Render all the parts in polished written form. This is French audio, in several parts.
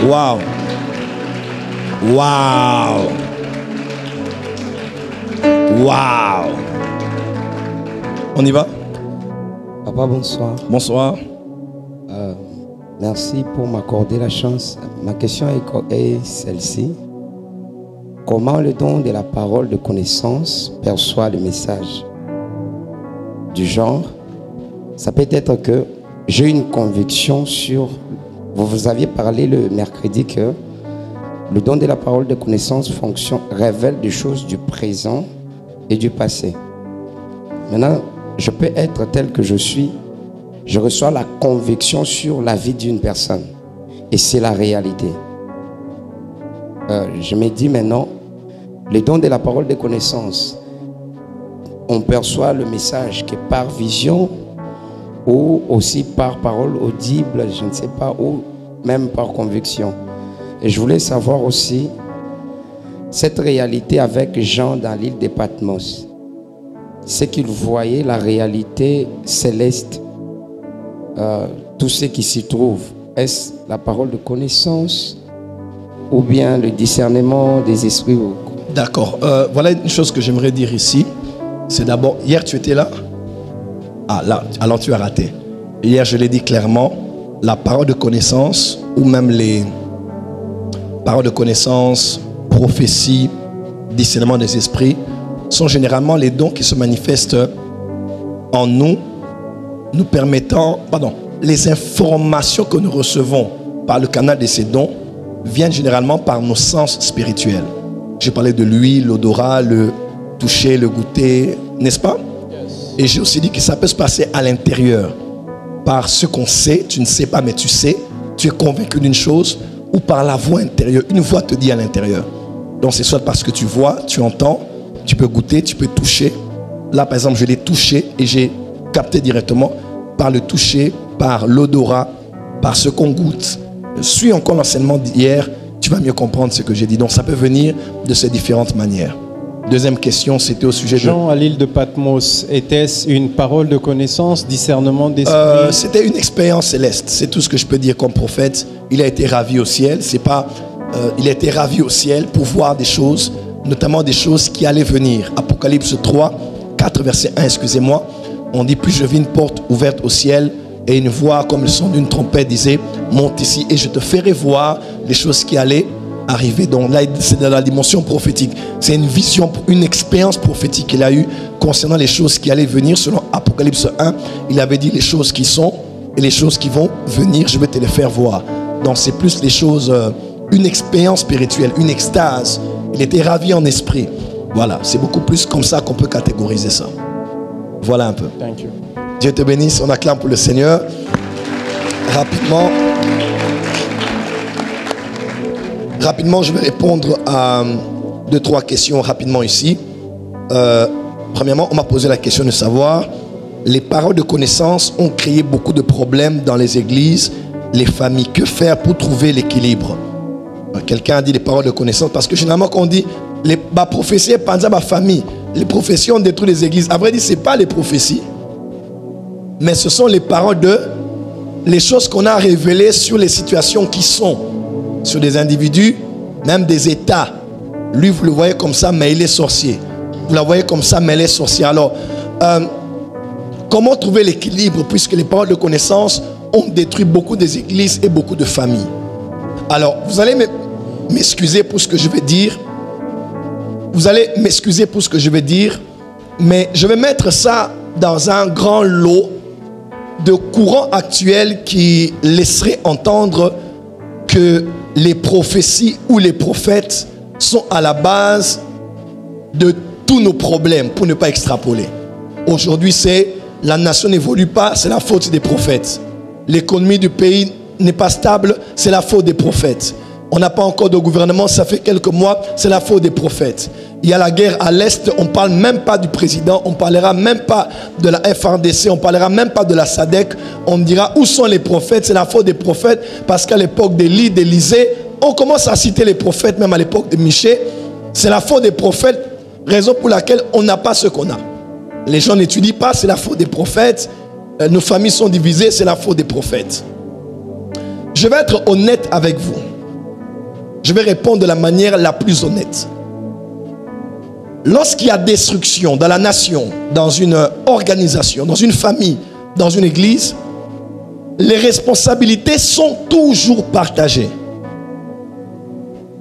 Waouh. Waouh. Waouh. On y va? Papa, bonsoir. Bonsoir. Merci pour m'accorder la chance. Ma question est celle-ci. Comment le don de la parole de connaissance perçoit le message? Du genre, ça peut être que j'ai une conviction sur... Vous aviez parlé le mercredi que le don de la parole de connaissance révèle des choses du présent et du passé. Maintenant, je peux être tel que je suis. Je reçois la conviction sur la vie d'une personne. Et c'est la réalité. Je me dis maintenant, le don de la parole de connaissance, on perçoit le message que par vision ou aussi par parole audible, je ne sais pas, ou même par conviction. Et je voulais savoir aussi cette réalité avec Jean dans l'île de Patmos. C'est qu'il voyait la réalité céleste, tout ce qui s'y trouve. Est-ce la parole de connaissance ou bien le discernement des esprits? D'accord. Voilà une chose que j'aimerais dire ici. C'est d'abord, hier tu étais là? Ah là, alors tu as raté. Hier je l'ai dit clairement, la parole de connaissance ou même les paroles de connaissance, prophétie, discernement des esprits sont généralement les dons qui se manifestent en nous, nous permettant, les informations que nous recevons par le canal de ces dons viennent généralement par nos sens spirituels. J'ai parlé de l'huile, l'odorat, le toucher, le goûter, n'est-ce pas? Et j'ai aussi dit que ça peut se passer à l'intérieur. Par ce qu'on sait, tu ne sais pas mais tu sais, tu es convaincu d'une chose, ou par la voix intérieure. Une voix te dit à l'intérieur. Donc c'est soit parce que tu vois, tu entends, tu peux goûter, tu peux toucher. Là par exemple je l'ai touché et j'ai capté directement par le toucher, par l'odorat, par ce qu'on goûte. Suis encore l'enseignement d'hier, tu vas mieux comprendre ce que j'ai dit. Donc ça peut venir de ces différentes manières. Deuxième question, c'était au sujet Jean à l'île de Patmos, était-ce une parole de connaissance, discernement d'esprit? C'était une expérience céleste, c'est tout ce que je peux dire comme prophète. Il a été ravi au ciel, c'est pas, il a été ravi au ciel pour voir des choses, notamment des choses qui allaient venir. Apocalypse 3, 4 verset 1, excusez-moi. On dit, puis je vis une porte ouverte au ciel et une voix comme le son d'une trompette disait, monte ici et je te ferai voir les choses qui allaient arriver. Donc là, c'est dans la dimension prophétique. C'est une vision, une expérience prophétique qu'il a eue concernant les choses qui allaient venir. Selon Apocalypse 1, il avait dit les choses qui sont et les choses qui vont venir, je vais te les faire voir. Donc c'est plus les choses, une expérience spirituelle, une extase. Il était ravi en esprit. Voilà, c'est beaucoup plus comme ça qu'on peut catégoriser ça. Voilà un peu. Thank you. Dieu te bénisse, on acclame pour le Seigneur. Rapidement, je vais répondre à 2-3 questions rapidement ici. Premièrement, on m'a posé la question de savoir, les paroles de connaissance ont créé beaucoup de problèmes dans les églises, les familles. Que faire pour trouver l'équilibre? Quelqu'un a dit les paroles de connaissance, parce que généralement quand on dit les prophéties, pendant ma famille, les prophéties ont détruit les églises. À vrai dire, ce n'est pas les prophéties, mais ce sont les paroles les choses qu'on a révélées sur les situations qui sont, sur des individus, même des États. Lui, vous le voyez comme ça, mais il est sorcier. Vous la voyez comme ça, mais elle est sorcière. Alors, comment trouver l'équilibre, puisque les paroles de connaissance ont détruit beaucoup des églises et beaucoup de familles? Alors, vous allez m'excuser pour ce que je vais dire. Vous allez m'excuser pour ce que je vais dire, mais je vais mettre ça dans un grand lot de courants actuels qui laisseraient entendre que les prophéties ou les prophètes sont à la base de tous nos problèmes, pour ne pas extrapoler. Aujourd'hui, c'est la nation n'évolue pas, c'est la faute des prophètes. L'économie du pays n'est pas stable, c'est la faute des prophètes. On n'a pas encore de gouvernement, ça fait quelques mois, c'est la faute des prophètes. Il y a la guerre à l'Est, on ne parle même pas du président, on ne parlera même pas de la FRDC, on ne parlera même pas de la SADC. On dira où sont les prophètes, c'est la faute des prophètes, parce qu'à l'époque d'Élie, d'Élysée, on commence à citer les prophètes, même à l'époque de Michée. C'est la faute des prophètes, raison pour laquelle on n'a pas ce qu'on a. Les gens n'étudient pas, c'est la faute des prophètes. Nos familles sont divisées, c'est la faute des prophètes. Je vais être honnête avec vous. Je vais répondre de la manière la plus honnête. Lorsqu'il y a destruction dans la nation, dans une organisation, dans une famille, dans une église, les responsabilités sont toujours partagées.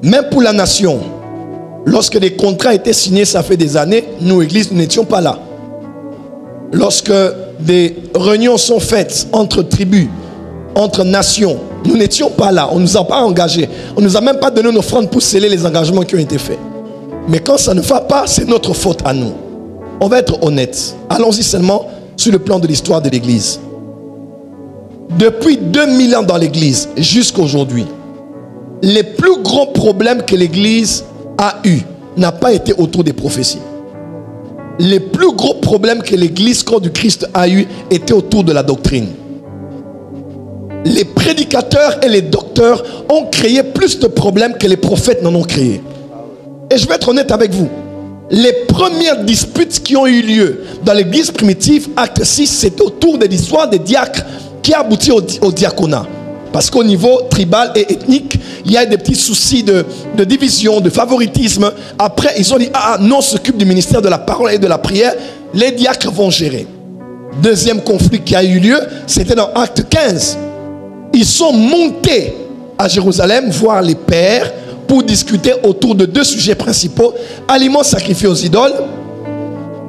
Même pour la nation, lorsque des contrats étaient signés, ça fait des années, nous, églises, nous n'étions pas là. Lorsque des réunions sont faites entre tribus, entre nations, nous n'étions pas là. On ne nous a pas engagés. On ne nous a même pas donné une offrande pour sceller les engagements qui ont été faits. Mais quand ça ne va pas, c'est notre faute à nous. On va être honnête. Allons-y seulement sur le plan de l'histoire de l'Église. Depuis 2000 ans dans l'Église jusqu'à aujourd'hui, les plus grands problèmes que l'Église a eu n'a pas été autour des prophéties. Les plus gros problèmes que l'Église corps du Christ a eu étaient autour de la doctrine. Les prédicateurs et les docteurs ont créé plus de problèmes que les prophètes n'en ont créé. Et je vais être honnête avec vous. Les premières disputes qui ont eu lieu dans l'église primitive, acte 6, c'était autour de l'histoire des diacres qui a abouti au diaconat. Parce qu'au niveau tribal et ethnique, il y a des petits soucis de division, de favoritisme. Après, ils ont dit, nous on s'occupe du ministère de la parole et de la prière, les diacres vont gérer. Deuxième conflit qui a eu lieu, c'était dans acte 15. Ils sont montés à Jérusalem voir les pères pour discuter autour de deux sujets principaux. Aliments sacrifiés aux idoles,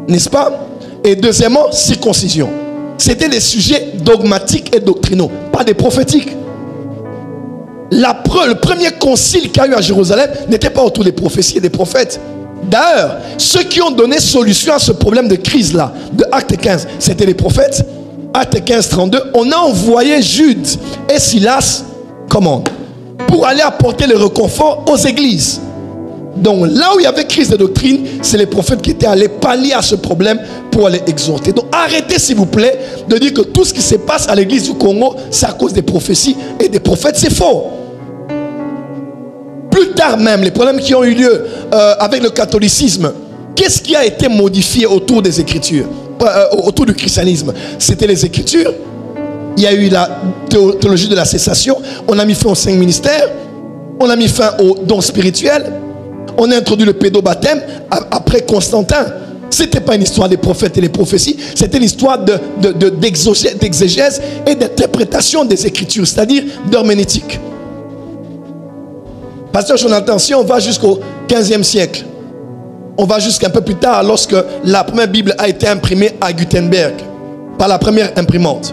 n'est-ce pas? Et deuxièmement, circoncision. C'était des sujets dogmatiques et doctrinaux, pas des prophétiques. Le premier concile qu'il y a eu à Jérusalem n'était pas autour des prophéties et des prophètes. D'ailleurs, ceux qui ont donné solution à ce problème de crise-là, de acte 15, c'était les prophètes. Acte 15, 32, on a envoyé Jude et Silas, comment? Pour aller apporter le réconfort aux églises. Donc là où il y avait crise de doctrine, c'est les prophètes qui étaient allés pallier à ce problème pour aller exhorter. Donc arrêtez s'il vous plaît de dire que tout ce qui se passe à l'église du Congo, c'est à cause des prophéties et des prophètes, c'est faux. Plus tard même, les problèmes qui ont eu lieu avec le catholicisme, qu'est-ce qui a été modifié autour des Écritures, autour du christianisme? C'était les Écritures. Il y a eu la théologie de la cessation. On a mis fin aux 5 ministères. On a mis fin aux dons spirituels. On a introduit le pédobaptême après Constantin. Ce n'était pas une histoire des prophètes et des prophéties. C'était l'histoire d'exégèse et d'interprétation des Écritures, c'est-à-dire d'herméneutique. Pasteur Jonathan, si on va jusqu'au 15e siècle, on va jusqu'un peu plus tard lorsque la première Bible a été imprimée à Gutenberg par la première imprimante.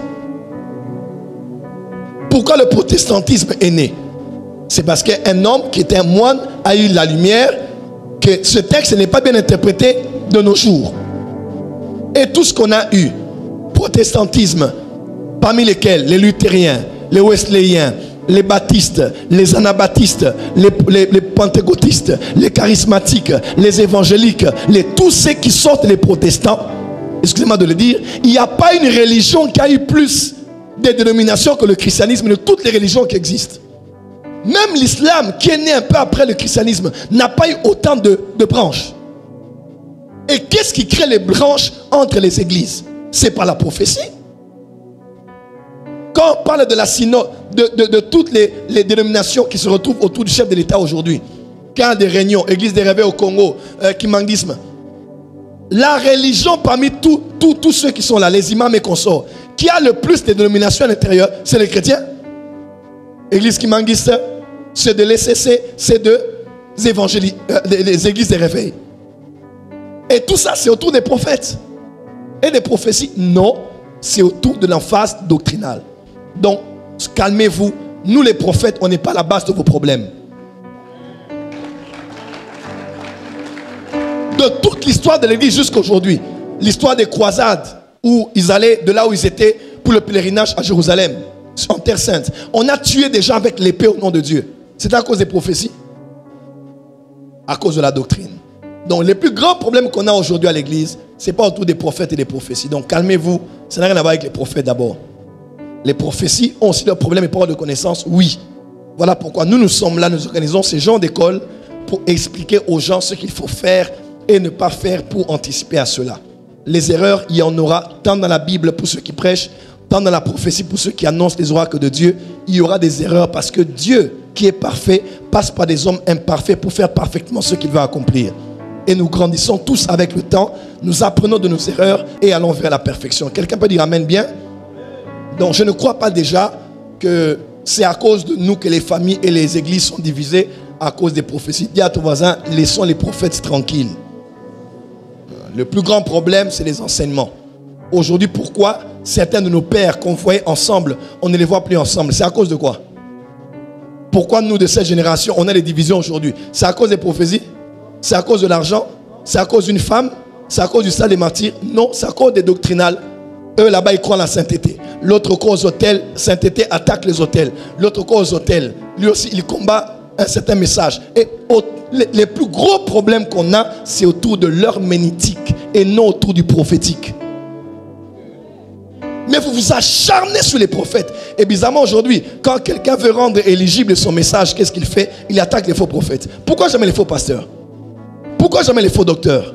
Pourquoi le protestantisme est né? C'est parce qu'un homme qui était un moine a eu la lumière que ce texte n'est pas bien interprété de nos jours. Et tout ce qu'on a eu, protestantisme, parmi lesquels les luthériens, les wesleyens, les baptistes, les anabaptistes, les pentecôtistes, les charismatiques, les évangéliques, tous ceux qui sortent les protestants, excusez-moi de le dire, il n'y a pas une religion qui a eu plus de dénominations que le christianisme de toutes les religions qui existent. Même l'islam, qui est né un peu après le christianisme, n'a pas eu autant de branches. Et qu'est-ce qui crée les branches entre les églises? C'est par la prophétie. Quand on parle de la synode, de toutes les dénominations qui se retrouvent autour du chef de l'État aujourd'hui, quand il y a des réunions, Église des réveils au Congo, Kimanglisme, la religion parmi tous ceux qui sont là, les imams et consorts, qui a le plus de dénominations à l'intérieur, c'est les chrétiens. Église Kimangiste, c'est de l'ECC, c'est des églises des réveils. Et tout ça, c'est autour des prophètes. Et des prophéties, non, c'est autour de l'emphase doctrinale. Donc, calmez-vous. Nous, les prophètes, on n'est pas à la base de vos problèmes. De toute l'histoire de l'Église jusqu'à aujourd'hui, l'histoire des croisades, où ils allaient de là où ils étaient pour le pèlerinage à Jérusalem, en Terre Sainte. On a tué des gens avec l'épée au nom de Dieu. C'est à cause des prophéties? À cause de la doctrine. Donc les plus grands problèmes qu'on a aujourd'hui à l'église, ce n'est pas autour des prophètes et des prophéties. Donc calmez-vous, ça n'a rien à voir avec les prophètes d'abord. Les prophéties ont aussi leurs problèmes et paroles de connaissance, oui. Voilà pourquoi nous sommes là, nous organisons ces genres d'école pour expliquer aux gens ce qu'il faut faire et ne pas faire pour anticiper à cela. Les erreurs, il y en aura tant dans la Bible pour ceux qui prêchent, tant dans la prophétie pour ceux qui annoncent les oracles de Dieu. Il y aura des erreurs parce que Dieu qui est parfait passe par des hommes imparfaits pour faire parfaitement ce qu'il va accomplir. Et nous grandissons tous avec le temps, nous apprenons de nos erreurs et allons vers la perfection. Quelqu'un peut dire amen bien? Donc je ne crois pas déjà que c'est à cause de nous que les familles et les églises sont divisées à cause des prophéties. Dis à ton voisin, laissons les prophètes tranquilles. Le plus grand problème, c'est les enseignements. Aujourd'hui, pourquoi certains de nos pères qu'on voyait ensemble, on ne les voit plus ensemble? C'est à cause de quoi? Pourquoi nous, de cette génération, on a des divisions aujourd'hui? C'est à cause des prophéties? C'est à cause de l'argent? C'est à cause d'une femme? C'est à cause du stade des martyrs? Non, c'est à cause des doctrinales. Eux, là-bas, ils croient en la sainteté. L'autre croit aux hôtels. Sainteté attaque les hôtels. L'autre croit aux hôtels. Lui aussi, il combat un certain message. Et les plus gros problèmes qu'on a, c'est autour de l'herméneutique et non autour du prophétique. Mais vous vous acharnez sur les prophètes. Et bizarrement, aujourd'hui, quand quelqu'un veut rendre éligible son message, qu'est-ce qu'il fait? Il attaque les faux prophètes. Pourquoi jamais les faux pasteurs? Pourquoi jamais les faux docteurs?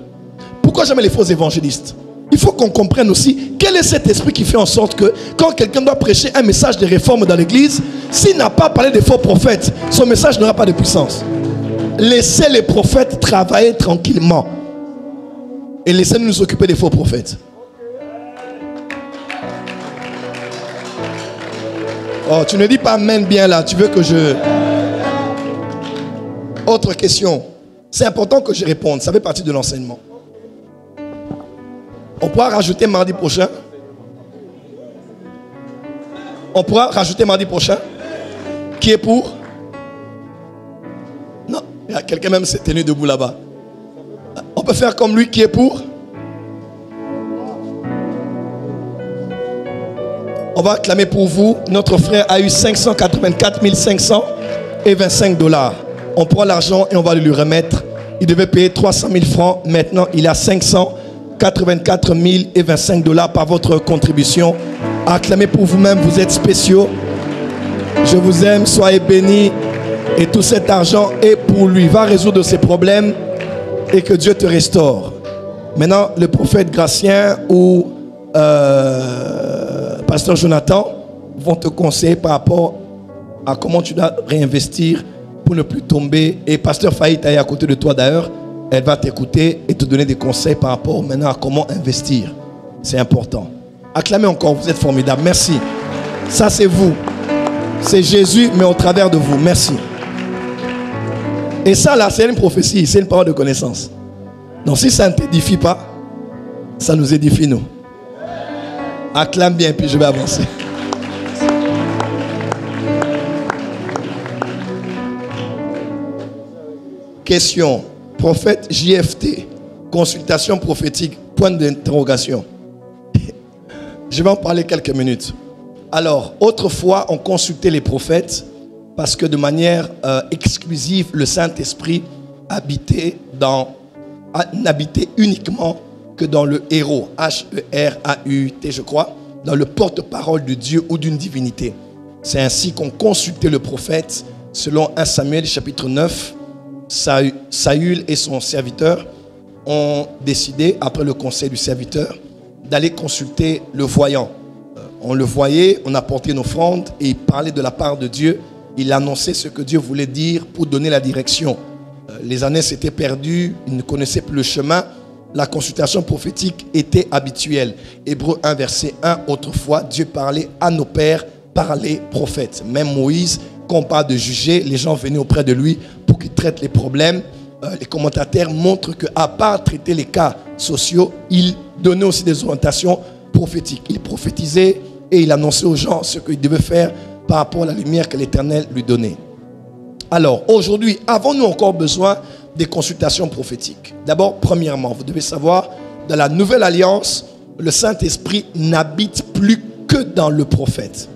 Pourquoi jamais les faux évangélistes? Il faut qu'on comprenne aussi quel est cet esprit qui fait en sorte que quand quelqu'un doit prêcher un message de réforme dans l'église, s'il n'a pas parlé des faux prophètes, son message n'aura pas de puissance. Laissez les prophètes travailler tranquillement et laissez-nous nous occuper des faux prophètes. Oh, tu ne dis pas amen bien là, tu veux que je... Autre question. C'est important que je réponde, ça fait partie de l'enseignement. On pourra rajouter mardi prochain. On pourra rajouter mardi prochain. Qui est pour? Non, il y a quelqu'un même s'est tenu debout là-bas. On peut faire comme lui qui est pour? On va clamer pour vous. Notre frère a eu 584 525 $. On prend l'argent et on va le lui remettre. Il devait payer 300 000 francs. Maintenant, il a 584 025 $ par votre contribution. Acclamez pour vous-même, vous êtes spéciaux. Je vous aime, soyez bénis. Et tout cet argent est pour lui. Va résoudre ses problèmes et que Dieu te restaure. Maintenant, le prophète Gratien ou pasteur Jonathan vont te conseiller par rapport à comment tu dois réinvestir pour ne plus tomber. Et pasteur Faït est à côté de toi d'ailleurs. Elle va t'écouter et te donner des conseils par rapport maintenant à comment investir. C'est important. Acclamez encore, vous êtes formidables. Merci. Ça c'est vous. C'est Jésus, mais au travers de vous. Merci. Et ça là, c'est une prophétie, c'est une parole de connaissance. Donc si ça ne t'édifie pas, ça nous édifie nous. Acclame bien, puis je vais avancer. Question. Prophète JFT, consultation prophétique, point d'interrogation. Je vais en parler quelques minutes. Alors, autrefois, on consultait les prophètes parce que de manière exclusive, le Saint-Esprit n'habitait uniquement que dans le héros, H-E-R-A-U-T, je crois, dans le porte-parole de Dieu ou d'une divinité. C'est ainsi qu'on consultait le prophète selon 1 Samuel chapitre 9. Saül et son serviteur ont décidé, après le conseil du serviteur, d'aller consulter le voyant. On le voyait, on apportait une offrande et il parlait de la part de Dieu. Il annonçait ce que Dieu voulait dire pour donner la direction. Les années s'étaient perdues, ils ne connaissaient plus le chemin. La consultation prophétique était habituelle. Hébreux 1, verset 1, autrefois, Dieu parlait à nos pères par les prophètes. Même Moïse, quand on parle de juger, les gens venaient auprès de lui pour qu'il traite les problèmes. Les commentateurs montrent qu'à part traiter les cas sociaux, il donnait aussi des orientations prophétiques. Il prophétisait et il annonçait aux gens ce qu'ils devaient faire par rapport à la lumière que l'Éternel lui donnait. Alors, aujourd'hui, avons-nous encore besoin des consultations prophétiques? D'abord, premièrement, vous devez savoir, dans la nouvelle alliance, le Saint-Esprit n'habite plus que dans le prophète.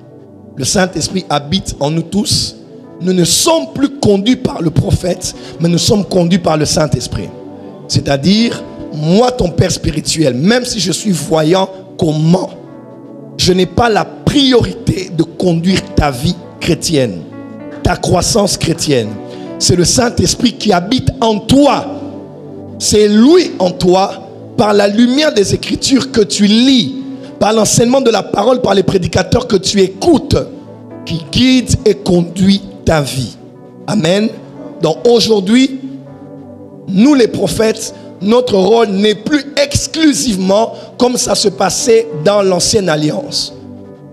Le Saint-Esprit habite en nous tous. Nous ne sommes plus conduits par le prophète, mais nous sommes conduits par le Saint-Esprit. C'est-à-dire, moi, ton père spirituel, même si je suis voyant, comment? Je n'ai pas la priorité de conduire ta vie chrétienne, ta croissance chrétienne. C'est le Saint-Esprit qui habite en toi. C'est lui en toi, par la lumière des Écritures que tu lis, par l'enseignement de la parole, par les prédicateurs que tu écoutes, qui guide et conduit ta vie. Amen. Donc aujourd'hui, nous les prophètes, notre rôle n'est plus exclusivement comme ça se passait dans l'ancienne alliance.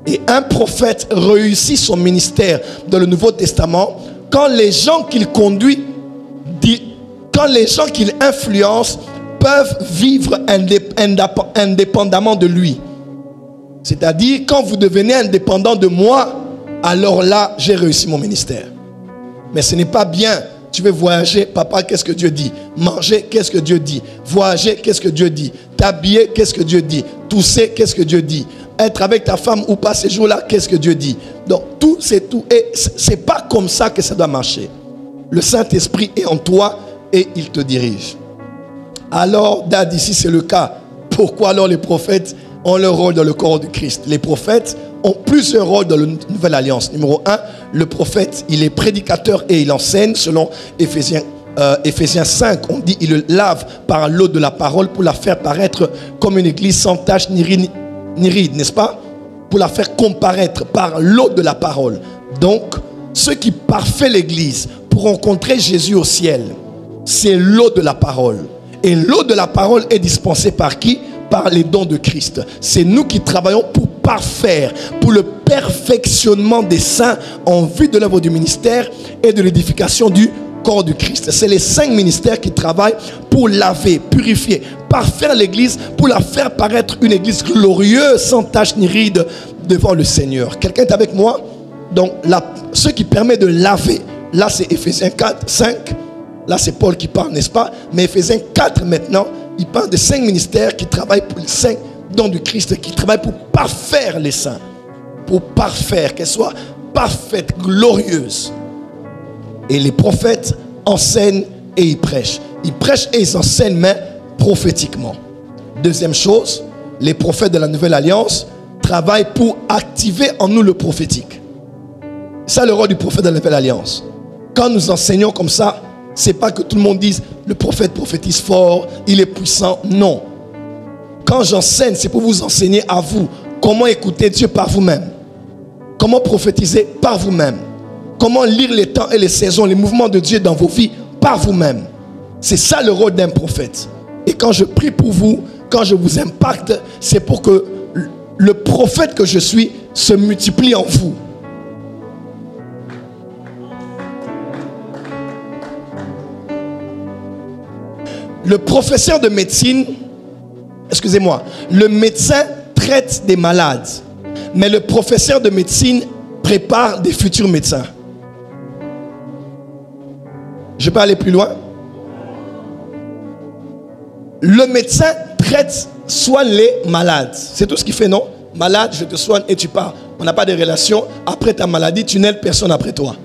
Et un prophète réussit son ministère dans le Nouveau Testament quand les gens qu'il conduit, quand les gens qu'il influence peuvent vivre indépendamment de lui. C'est-à-dire, quand vous devenez indépendant de moi, alors là, j'ai réussi mon ministère. Mais ce n'est pas bien. Tu veux voyager, papa, qu'est-ce que Dieu dit? Manger, qu'est-ce que Dieu dit? Voyager, qu'est-ce que Dieu dit? T'habiller, qu'est-ce que Dieu dit? Tousser, qu'est-ce que Dieu dit? Être avec ta femme ou pas ces jours-là, qu'est-ce que Dieu dit? Donc, tout, c'est tout. Et c'est pas comme ça que ça doit marcher. Le Saint-Esprit est en toi et il te dirige. Alors, Dad, ici, c'est le cas. Pourquoi alors les prophètes ont leur rôle dans le corps de Christ? Les prophètes ont plusieurs rôles dans la Nouvelle Alliance. Numéro 1, le prophète, il est prédicateur et il enseigne. Selon Éphésiens 5, on dit il le lave par l'eau de la parole pour la faire paraître comme une église sans tache ni ride, n'est-ce pas? Pour la faire comparaître par l'eau de la parole. Donc, ce qui parfait l'église pour rencontrer Jésus au ciel, c'est l'eau de la parole. Et l'eau de la parole est dispensée par qui? Par les dons de Christ. C'est nous qui travaillons pour parfaire, pour le perfectionnement des saints en vue de l'œuvre du ministère et de l'édification du corps du Christ. C'est les 5 ministères qui travaillent pour laver, purifier, parfaire l'église, pour la faire paraître une église glorieuse, sans tache ni ride devant le Seigneur. Quelqu'un est avec moi? Donc, ce qui permet de laver, là c'est Éphésiens 4, 5. Là c'est Paul qui parle, n'est-ce pas? Mais Éphésiens 4 maintenant, il parle de 5 ministères qui travaillent pour les 5 dons du Christ, qui travaillent pour parfaire les saints. Pour parfaire, qu'elles soient parfaites, glorieuses. Et les prophètes enseignent et ils prêchent. Ils prêchent et ils enseignent, mais prophétiquement. Deuxième chose, les prophètes de la Nouvelle Alliance travaillent pour activer en nous le prophétique. C'est ça le rôle du prophète de la Nouvelle Alliance. Quand nous enseignons comme ça, c'est pas que tout le monde dise le prophète prophétise fort, il est puissant. Non. Quand j'enseigne, c'est pour vous enseigner à vous comment écouter Dieu par vous-même, comment prophétiser par vous-même, comment lire les temps et les saisons, les mouvements de Dieu dans vos vies par vous-même. C'est ça le rôle d'un prophète. Et quand je prie pour vous, quand je vous impacte, c'est pour que le prophète que je suis se multiplie en vous. Le professeur de médecine, excusez-moi, le médecin traite des malades, mais le professeur de médecine prépare des futurs médecins. Je peux aller plus loin? Le médecin traite, soigne les malades. C'est tout ce qu'il fait, non? Malade, je te soigne et tu pars. On n'a pas de relation. Après ta maladie, tu n'aides personne après toi.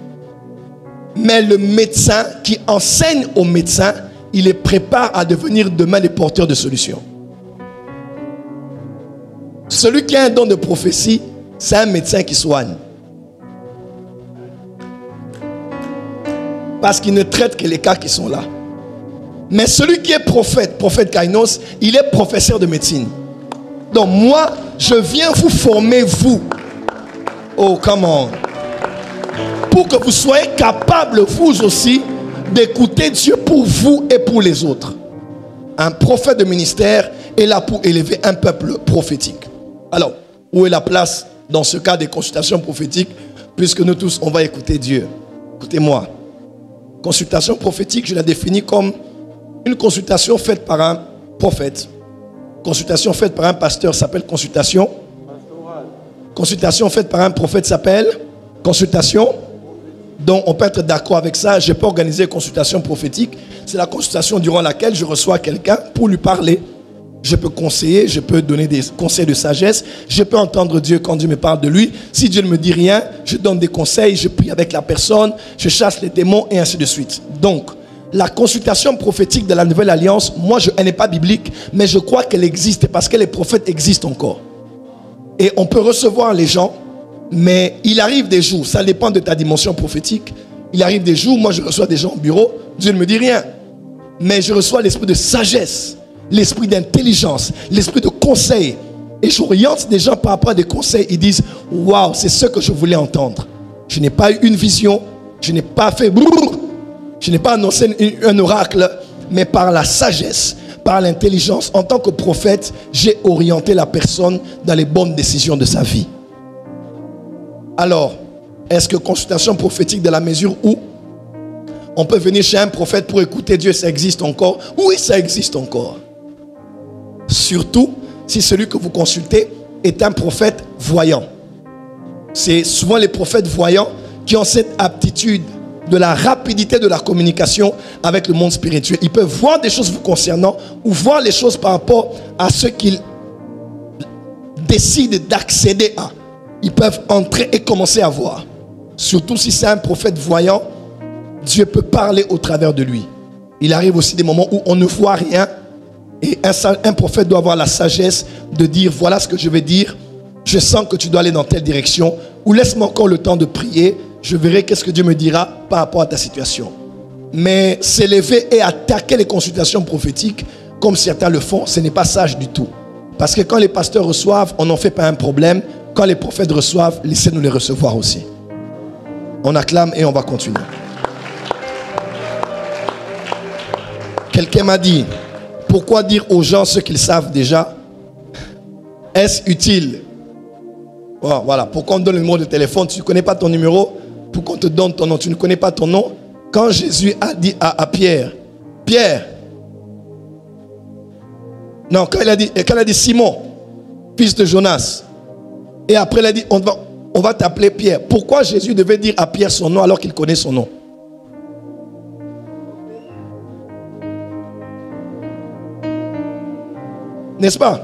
Mais le médecin qui enseigne aux médecins, il les prépare à devenir demain des porteurs de solutions. Celui qui a un don de prophétie, c'est un médecin qui soigne. Parce qu'il ne traite que les cas qui sont là. Mais celui qui est prophète, prophète Kainos, il est professeur de médecine. Donc moi, je viens vous former, vous. Oh, come on. Pour que vous soyez capables, vous aussi, d'écouter Dieu pour vous et pour les autres. Un prophète de ministère est là pour élever un peuple prophétique. Alors, où est la place dans ce cas des consultations prophétiques? Puisque nous tous, on va écouter Dieu. Écoutez-moi. Consultation prophétique, je la définis comme une consultation faite par un prophète. Consultation faite par un pasteur s'appelle consultation. Consultation faite par un prophète s'appelle consultation. Donc on peut être d'accord avec ça. Je peux organiser une consultation prophétique. C'est la consultation durant laquelle je reçois quelqu'un pour lui parler. Je peux conseiller, je peux donner des conseils de sagesse. Je peux entendre Dieu quand Dieu me parle de lui. Si Dieu ne me dit rien, je donne des conseils, je prie avec la personne, je chasse les démons et ainsi de suite. Donc, la consultation prophétique de la Nouvelle Alliance, moi, elle n'est pas biblique, mais je crois qu'elle existe parce que les prophètes existent encore. Et on peut recevoir les gens, mais il arrive des jours, ça dépend de ta dimension prophétique. Il arrive des jours, moi je reçois des gens au bureau, Dieu ne me dit rien. Mais je reçois l'esprit de sagesse, l'esprit d'intelligence, l'esprit de conseil. Et j'oriente des gens par rapport à des conseils. Ils disent, waouh, c'est ce que je voulais entendre. Je n'ai pas eu une vision, Je n'ai pas fait, je n'ai pas annoncé un oracle, mais par la sagesse, par l'intelligence, en tant que prophète, j'ai orienté la personne dans les bonnes décisions de sa vie. Alors, est-ce que consultation prophétique de la mesure où on peut venir chez un prophète pour écouter Dieu, ça existe encore? Oui, ça existe encore. Surtout si celui que vous consultez est un prophète voyant. C'est souvent les prophètes voyants qui ont cette aptitude de la rapidité de la communication avec le monde spirituel. Ils peuvent voir des choses vous concernant ou voir les choses par rapport à ce qu'ils décident d'accéder à. Ils peuvent entrer et commencer à voir. Surtout si c'est un prophète voyant, Dieu peut parler au travers de lui. Il arrive aussi des moments où on ne voit rien et un prophète doit avoir la sagesse de dire voilà ce que je vais dire, je sens que tu dois aller dans telle direction, ou laisse-moi encore le temps de prier, je verrai qu'est-ce que Dieu me dira par rapport à ta situation. Mais s'élever et attaquer les consultations prophétiques comme certains le font, ce n'est pas sage du tout. Parce que quand les pasteurs reçoivent, on n'en fait pas un problème. Quand les prophètes reçoivent, laissez-nous les recevoir aussi. On acclame et on va continuer. Quelqu'un m'a dit, pourquoi dire aux gens ce qu'ils savent déjà? Est-ce utile? Voilà, pourquoi on donne le numéro de téléphone? Tu ne connais pas ton numéro, pour qu'on te donne ton nom. Tu ne connais pas ton nom. Quand Jésus a dit à Pierre, Pierre, non, quand il a dit Simon, fils de Jonas, et après il a dit on va t'appeler Pierre. Pourquoi Jésus devait dire à Pierre son nom alors qu'il connaît son nom? N'est-ce pas?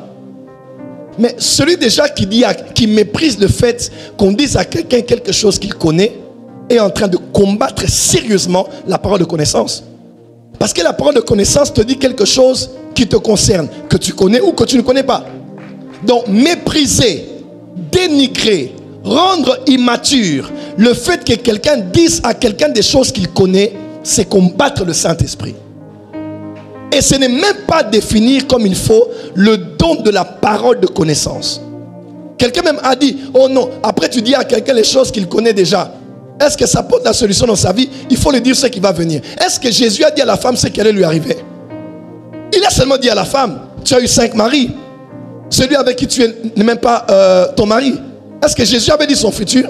Mais celui déjà qui méprise le fait qu'on dise à quelqu'un quelque chose qu'il connaît est en train de combattre sérieusement la parole de connaissance. Parce que la parole de connaissance te dit quelque chose qui te concerne, que tu connais ou que tu ne connais pas. Donc mépriser, dénigrer, rendre immature le fait que quelqu'un dise à quelqu'un des choses qu'il connaît, c'est combattre le Saint-Esprit. Et ce n'est même pas définir comme il faut le don de la parole de connaissance. Quelqu'un même a dit, oh non, après tu dis à quelqu'un les choses qu'il connaît déjà. Est-ce que ça porte la solution dans sa vie? Il faut lui dire ce qui va venir. Est-ce que Jésus a dit à la femme ce qui allait lui arriver? Il a seulement dit à la femme, tu as eu 5 maris. Celui avec qui tu es n'est même pas ton mari. Est-ce que Jésus avait dit son futur?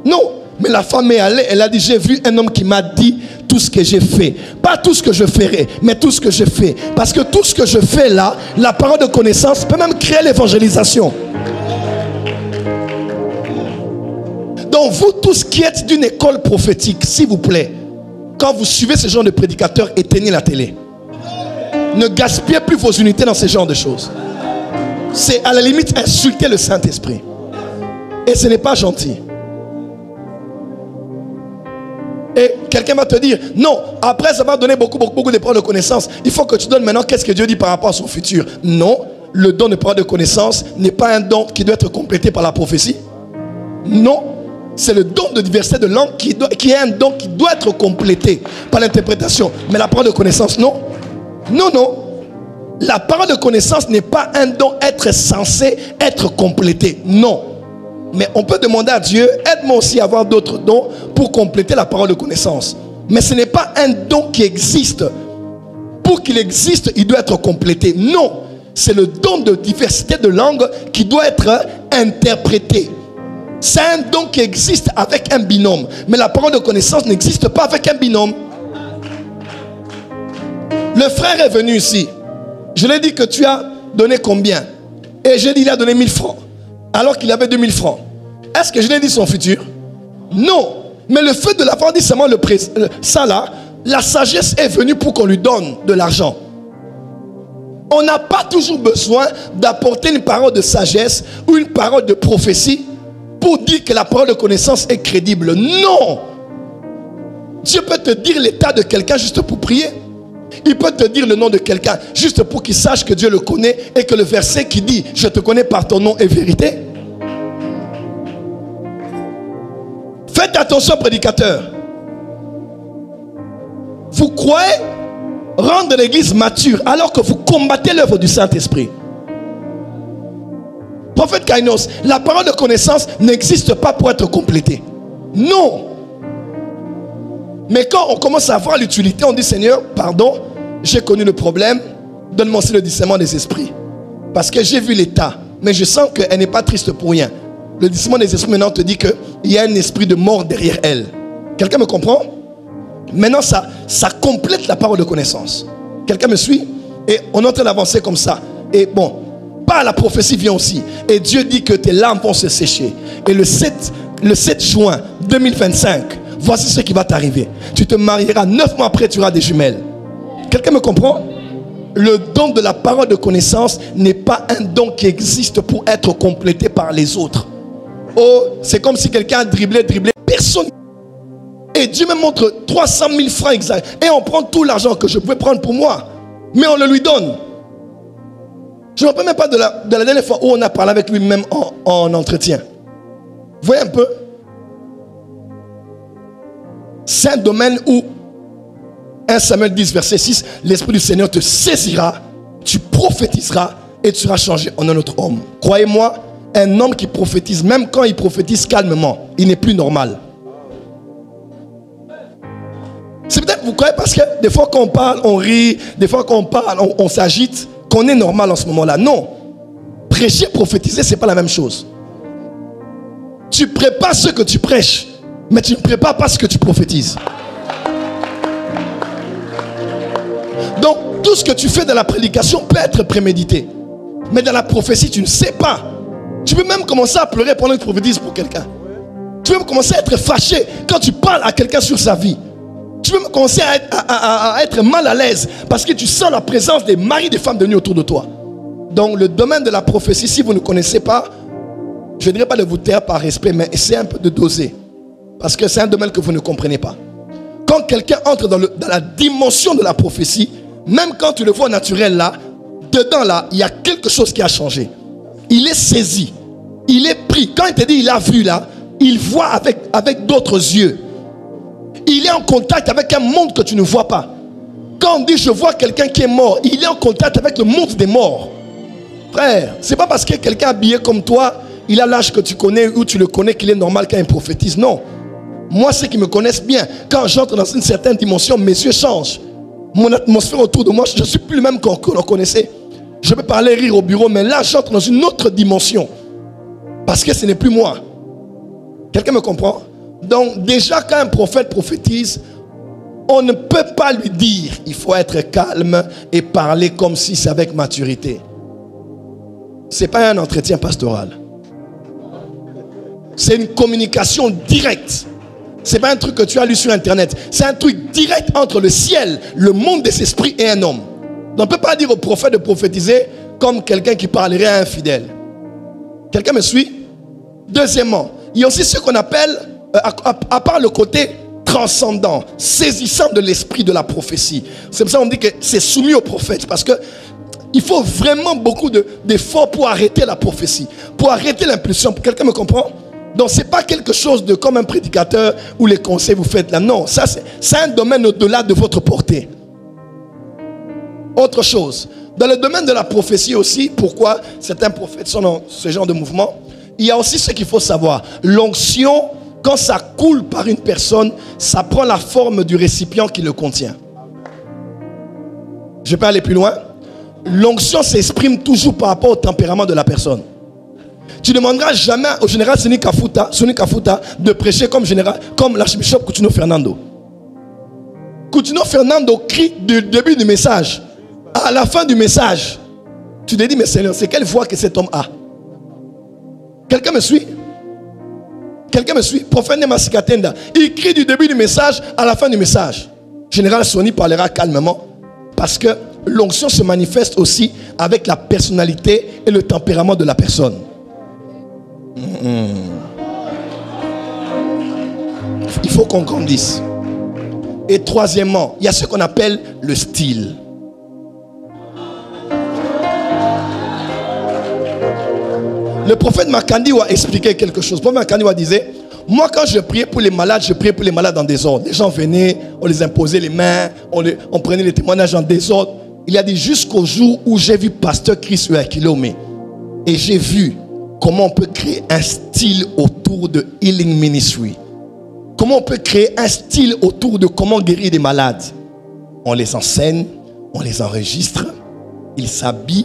Non. Mais la femme est allée, elle a dit, j'ai vu un homme qui m'a dit tout ce que j'ai fait. Pas tout ce que je ferai, mais tout ce que je fais. Parce que tout ce que je fais là, la parole de connaissance peut même créer l'évangélisation. Donc vous tous qui êtes d'une école prophétique, s'il vous plaît, quand vous suivez ce genre de prédicateurs, éteignez la télé. Ne gaspillez plus vos unités dans ce genre de choses. C'est à la limite insulter le Saint-Esprit. Et ce n'est pas gentil. Et quelqu'un va te dire, non, après avoir donné beaucoup de paroles de connaissance, il faut que tu donnes maintenant qu'est-ce que Dieu dit par rapport à son futur. Non, le don de paroles de connaissance n'est pas un don qui doit être complété par la prophétie. Non, c'est le don de diversité de langue qui est un don qui doit être complété par l'interprétation. Mais la parole de connaissance, non. Non, non. La parole de connaissance n'est pas un don être censé être complété. Non. Mais on peut demander à Dieu, aide-moi aussi à avoir d'autres dons pour compléter la parole de connaissance. Mais ce n'est pas un don qui existe. Pour qu'il existe, il doit être complété. Non, c'est le don de diversité de langue qui doit être interprété. C'est un don qui existe avec un binôme. Mais la parole de connaissance n'existe pas avec un binôme. Le frère est venu ici. Je lui ai dit que tu as donné combien? Et j'ai dit il a donné 1000 francs. Alors qu'il avait 2000 francs. Est-ce que je lui ai dit son futur? Non. Mais le fait de l'avoir dit seulement ça là, la sagesse est venue pour qu'on lui donne de l'argent. On n'a pas toujours besoin d'apporter une parole de sagesse ou une parole de prophétie pour dire que la parole de connaissance est crédible. Non. Dieu peut te dire l'état de quelqu'un juste pour prier. Il peut te dire le nom de quelqu'un juste pour qu'il sache que Dieu le connaît et que le verset qui dit « Je te connais par ton nom » est vérité. Faites attention, prédicateurs. Vous croyez rendre l'église mature alors que vous combattez l'œuvre du Saint-Esprit. Prophète Kainos, la parole de connaissance n'existe pas pour être complétée. Non. Mais quand on commence à voir l'utilité, on dit Seigneur, pardon, j'ai connu le problème, donne-moi aussi le discernement des esprits. Parce que j'ai vu l'état, mais je sens qu'elle n'est pas triste pour rien. Le discernement des esprits maintenant te dit qu'il y a un esprit de mort derrière elle. Quelqu'un me comprend? Maintenant, ça complète la parole de connaissance. Quelqu'un me suit? Et on est en train d'avancer comme ça. Et bon, par la prophétie vient aussi. Et Dieu dit que tes larmes vont se sécher. Et le 7 juin 2025, voici ce qui va t'arriver. Tu te marieras, 9 mois après, tu auras des jumelles. Quelqu'un me comprend? Le don de la parole de connaissance n'est pas un don qui existe pour être complété par les autres. Oh, c'est comme si quelqu'un a dribblé. Personne. Et Dieu me montre 300 000 francs exacts. Et on prend tout l'argent que je pouvais prendre pour moi. Mais on le lui donne. Je ne me rappelle même pas de la dernière fois où on a parlé avec lui-même en entretien. Vous voyez un peu? C'est un domaine où 1 Samuel 10, verset 6, l'Esprit du Seigneur te saisira, tu prophétiseras et tu seras changé en un autre homme. Croyez-moi, un homme qui prophétise, même quand il prophétise calmement, il n'est plus normal. C'est peut-être, vous croyez, parce que des fois qu'on parle, on rit, des fois qu'on parle, on s'agite, qu'on est normal en ce moment-là. Non. Prêcher, prophétiser, ce n'est pas la même chose. Tu prépares ce que tu prêches, mais tu ne prépares pas ce que tu prophétises. Donc, tout ce que tu fais dans la prédication peut être prémédité. Mais dans la prophétie, tu ne sais pas. Tu peux même commencer à pleurer pendant que tu prophétises pour quelqu'un. Tu peux même commencer à être fâché quand tu parles à quelqu'un sur sa vie. Tu peux même commencer à être mal à l'aise parce que tu sens la présence des maris, des femmes de nuit autour de toi. Donc, le domaine de la prophétie, si vous ne connaissez pas, je ne dirais pas de vous taire par respect, mais essayez un peu de doser. Parce que c'est un domaine que vous ne comprenez pas. Quand quelqu'un entre dans la dimension de la prophétie, même quand tu le vois au naturel là, dedans là, il y a quelque chose qui a changé. Il est saisi. Il est pris. Quand il te dit il a vu là, il voit avec d'autres yeux. Il est en contact avec un monde que tu ne vois pas. Quand on dit je vois quelqu'un qui est mort, il est en contact avec le monde des morts. Frère, c'est pas parce que quelqu'un habillé comme toi, il a l'âge que tu connais ou tu le connais qu'il est normal quand il prophétise. Non. Moi, ceux qui me connaissent bien, quand j'entre dans une certaine dimension, mes yeux changent. Mon atmosphère autour de moi, je ne suis plus le même qu'on connaissait. Je peux parler, rire au bureau, mais là, j'entre dans une autre dimension. Parce que ce n'est plus moi. Quelqu'un me comprend? Donc, déjà, quand un prophète prophétise, on ne peut pas lui dire, il faut être calme et parler comme si c'est avec maturité. Ce n'est pas un entretien pastoral. C'est une communication directe. Ce n'est pas un truc que tu as lu sur Internet. C'est un truc direct entre le ciel, le monde des esprits et un homme. Donc, on ne peut pas dire au prophète de prophétiser comme quelqu'un qui parlerait à un fidèle. Quelqu'un me suit? Deuxièmement, il y a aussi ce qu'on appelle, à part le côté transcendant, saisissant de l'esprit de la prophétie. C'est pour ça qu'on dit que c'est soumis au prophète. Parce que il faut vraiment beaucoup d'efforts pour arrêter la prophétie, pour arrêter l'impulsion. Quelqu'un me comprend? Donc, ce n'est pas quelque chose de comme un prédicateur où les conseils vous faites là. Non, ça c'est un domaine au-delà de votre portée. Autre chose, dans le domaine de la prophétie aussi, pourquoi certains prophètes sont dans ce genre de mouvement, il y a aussi ce qu'il faut savoir. L'onction, quand ça coule par une personne, ça prend la forme du récipient qui le contient. Je peux aller plus loin. L'onction s'exprime toujours par rapport au tempérament de la personne. Tu ne demanderas jamais au général Soni Kafuta de prêcher comme l'archbishop Coutinho Fernando. Coutinho Fernando crie du début du message à la fin du message. Tu te dis, mais Seigneur, c'est quelle voix que cet homme a? Quelqu'un me suit? Quelqu'un me suit? Prophète Nemasikatenda, il crie du début du message à la fin du message. Général Soni parlera calmement parce que l'onction se manifeste aussi avec la personnalité et le tempérament de la personne. Il faut qu'on grandisse. Et troisièmement, il y a ce qu'on appelle le style. Le prophète Makandiwa a expliqué quelque chose. Le prophète Makandiwa disait, moi quand je priais pour les malades, je priais pour les malades en désordre. Les gens venaient, on les imposait les mains, on prenait les témoignages en désordre. Il a dit jusqu'au jour où j'ai vu pasteur Chris Uakilome et j'ai vu comment on peut créer un style autour de Healing Ministry. comment on peut créer un style autour de comment guérir des malades. On les enseigne, on les enregistre, ils s'habillent.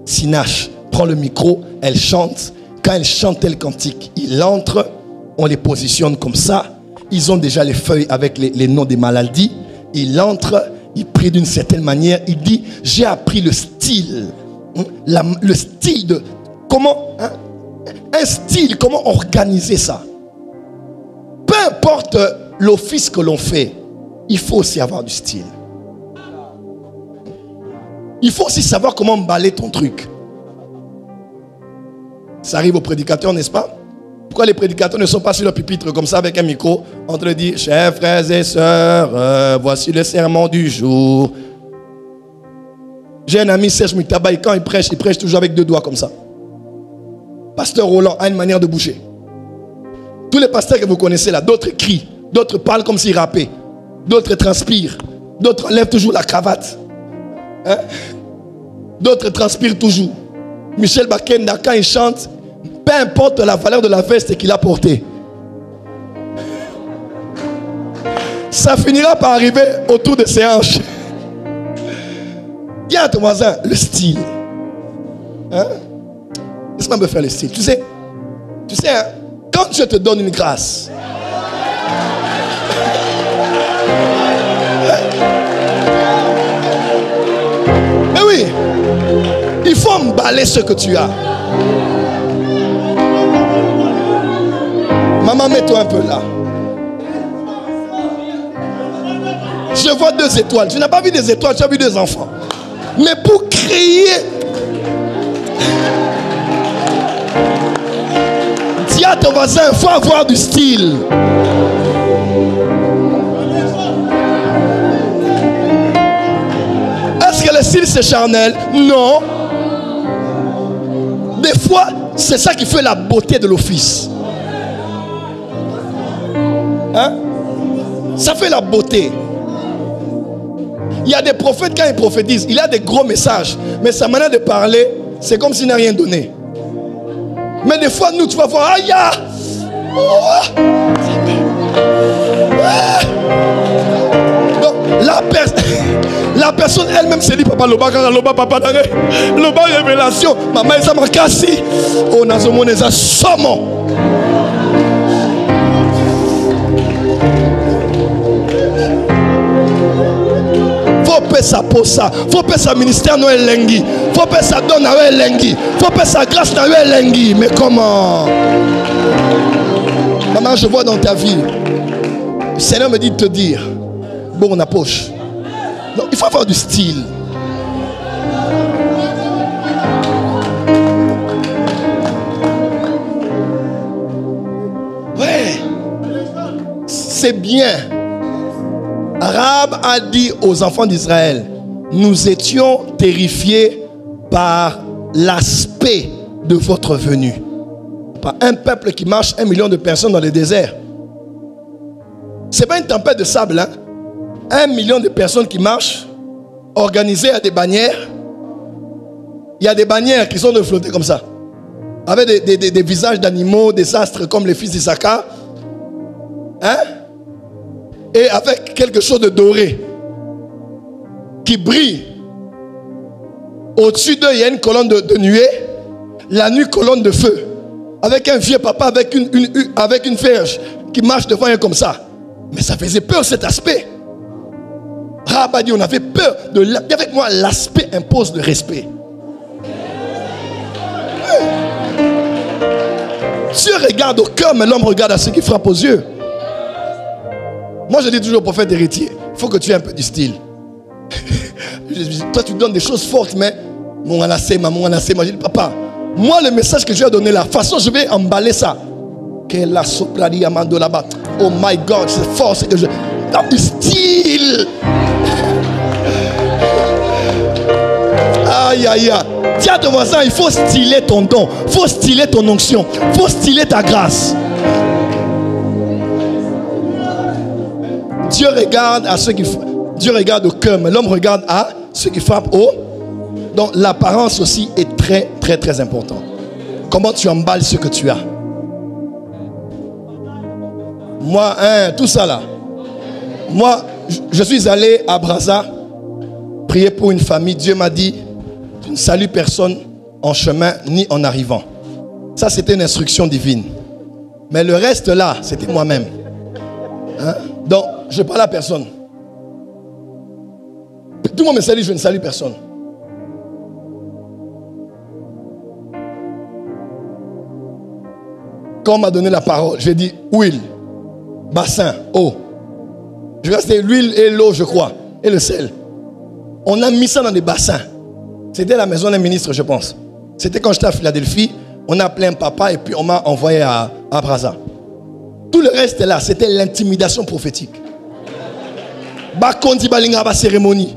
Sinache prend le micro, elle chante. Quand elle chante tel cantique, il entre, on les positionne comme ça. Ils ont déjà les feuilles avec les noms des maladies. Il entre, il prie d'une certaine manière. Il dit, j'ai appris le style. Le style de... Comment... un style, comment organiser ça. Peu importe l'office que l'on fait, il faut aussi avoir du style. Il faut aussi savoir comment emballer ton truc. Ça arrive aux prédicateurs, n'est-ce pas? Pourquoi les prédicateurs ne sont pas sur le pupitre comme ça avec un micro en train de dire, chers frères et sœurs, voici le sermon du jour. J'ai un ami, Serge Mutaba, et quand il prêche toujours avec 2 doigts comme ça. Pasteur Roland a une manière de bouger. Tous les pasteurs que vous connaissez là, d'autres crient, d'autres parlent comme s'ils rappaient, d'autres transpirent, d'autres enlèvent toujours la cravate. Hein? D'autres transpirent toujours. Michel Bakenda, quand il chante, peu importe la valeur de la veste qu'il a portée, ça finira par arriver autour de ses hanches. Dis à ton voisin, le style. Hein? Laisse-moi me faire le style. Tu sais hein, quand je te donne une grâce, mais oui, il faut emballer ce que tu as. Maman, mets-toi un peu là. Je vois 2 étoiles. Tu n'as pas vu des étoiles, tu as vu 2 enfants. Mais pour créer, dis à ton voisin, il faut avoir du style. Est-ce que le style c'est charnel? Non. Des fois, c'est ça qui fait la beauté de l'office. Hein? Ça fait la beauté. Il y a des prophètes, quand ils prophétisent, il y a des gros messages, mais sa manière de parler, c'est comme s'il n'a rien donné. Mais des fois, nous, tu vas voir, aïe, oh. Donc, la personne elle-même se dit, papa, loba, papa, loba, révélation, maman, ça m'a cassé. Oh, nazomone, ça somme. Faut payer sa posa, faut payer sa ministère Noël Lengi, faut payer sa donne Noël Lengi, faut payer sa grâce Noël Lengi. Mais comment? Maman, je vois dans ta vie, le Seigneur me dit de te dire, bon, on a poche. Donc, il faut avoir du style. Ouais, c'est bien. Rahab a dit aux enfants d'Israël, nous étions terrifiés par l'aspect de votre venue. Par un peuple qui marche 1 million de personnes dans le désert. Ce n'est pas une tempête de sable, hein? 1 million de personnes qui marchent, organisées à des bannières. Il y a des bannières qui sont de flotter comme ça, avec des visages d'animaux, des astres comme les fils d'Issachar. Hein? Et avec quelque chose de doré qui brille. Au-dessus d'eux, il y a une colonne de nuée. La nuit, colonne de feu. Avec un vieux papa avec une verge qui marche devant eux comme ça. Mais ça faisait peur, cet aspect. Rahab a dit, on avait peur. Avec moi, l'aspect impose le respect. Dieu regarde au cœur, mais l'homme regarde à ce qui frappe aux yeux. Moi, je dis toujours au prophète héritier, il faut que tu aies un peu du style. Toi, tu donnes des choses fortes, mais mon anassema, je dis, papa, moi, le message que je vais donner là, de toute façon, je vais emballer ça. Oh my God, c'est fort, c'est que je... Dans du style. Aïe, aïe, aïe. Dis à ton voisin, il faut styler ton don, il faut styler ton onction, il faut styler ta grâce. Dieu regarde à ceux qui... Dieu regarde au cœur, mais l'homme regarde à ceux qui frappent au... Donc l'apparence aussi est très, très, très important. Comment tu emballes ce que tu as. Moi, tout ça là. Moi, je suis allé à Brazza, prier pour une famille. Dieu m'a dit, tu ne salues personne en chemin ni en arrivant. Ça, c'était une instruction divine. Mais le reste là, c'était moi-même. Hein? Donc, je ne parle à personne. Tout le monde me salue, je ne salue personne. Quand on m'a donné la parole, j'ai dit huile, bassin, eau. Je vais rester l'huile et l'eau, je crois, et le sel. On a mis ça dans des bassins. C'était la maison d'un ministre, je pense. C'était quand j'étais à Philadelphie. On a appelé un papa et puis on m'a envoyé à Brazza. Tout le reste là, c'était l'intimidation prophétique. Bakondi balinga ba cérémonie.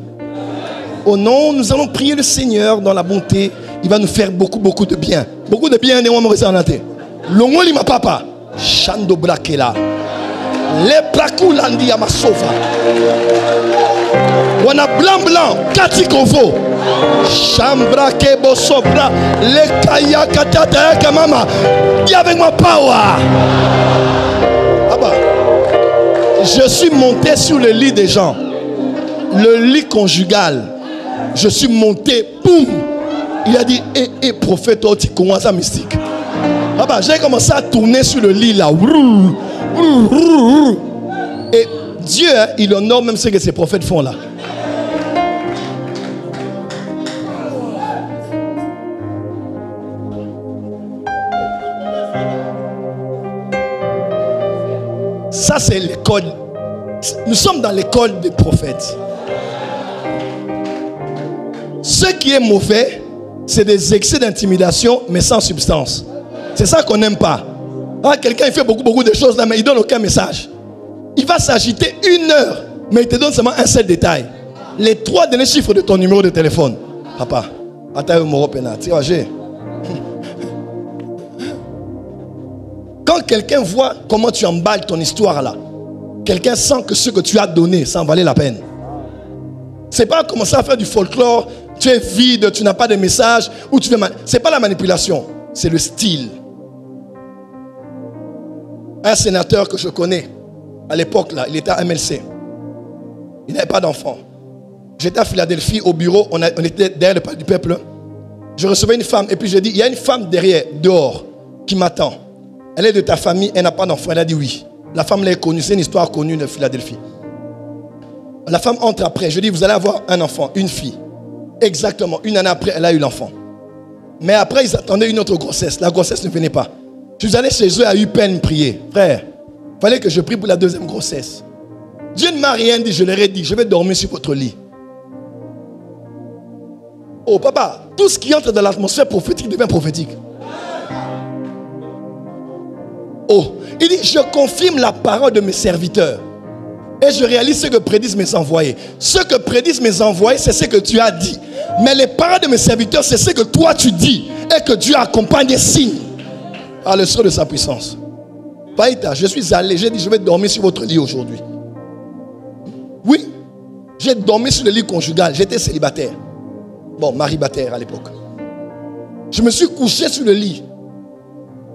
Oh non, nous allons prier le Seigneur dans la bonté. Il va nous faire beaucoup de bien. Beaucoup de bien, on va me Longoli ma papa. Shando Brakela. Les Brakulandi à ma sofa. On a blanc, Katikovo. Chambra Kebo Sobra. Les Kaya Katata Kamama. Il y a avec moi power. Ah bah. Je suis monté sur le lit des gens. Le lit conjugal. Je suis monté, boum. Il a dit, prophète, tu commences à mystique. Ah bah, j'ai commencé à tourner sur le lit là. Et Dieu, il honore même ce que ces prophètes font là. Ça, c'est l'école. Nous sommes dans l'école des prophètes. Ce qui est mauvais, c'est des excès d'intimidation, mais sans substance. C'est ça qu'on n'aime pas. Ah, quelqu'un il fait beaucoup de choses là, mais il ne donne aucun message. Il va s'agiter 1 heure, mais il te donne seulement un seul détail. Les 3 derniers chiffres de ton numéro de téléphone. Papa, quand quelqu'un voit comment tu emballes ton histoire là, quelqu'un sent que ce que tu as donné, ça en valait la peine. C'est pas commencer à faire du folklore, tu es vide, tu n'as pas de message, ou tu fais c'est pas la manipulation, c'est le style. Un sénateur que je connais, à l'époque là, il était à MLC. Il n'avait pas d'enfant. J'étais à Philadelphie au bureau, on était derrière le palais du peuple. Je recevais une femme et puis j'ai dit, il y a une femme derrière, dehors, qui m'attend. Elle est de ta famille, elle n'a pas d'enfant. Elle a dit oui. La femme l'a connue, c'est une histoire connue de Philadelphie. La femme entre après. Je dis, vous allez avoir un enfant, une fille. Exactement, 1 année après, elle a eu l'enfant. Mais après, ils attendaient une autre grossesse. La grossesse ne venait pas. Je suis allé chez eux, à eu peine prier. Frère, il fallait que je prie pour la 2e grossesse. Dieu ne m'a rien dit, je leur ai dit, je vais dormir sur votre lit. Oh papa, tout ce qui entre dans l'atmosphère prophétique devient prophétique. Oh, il dit, je confirme la parole de mes serviteurs. Et je réalise ce que prédisent mes envoyés. Ce que prédisent mes envoyés, c'est ce que tu as dit. Mais les paroles de mes serviteurs, c'est ce que toi tu dis. Et que Dieu accompagne des signes. À le sceau de sa puissance. Païta, je suis allé, j'ai dit, je vais dormir sur votre lit aujourd'hui. Oui, j'ai dormi sur le lit conjugal. J'étais célibataire. Bon, maribataire à l'époque. Je me suis couché sur le lit.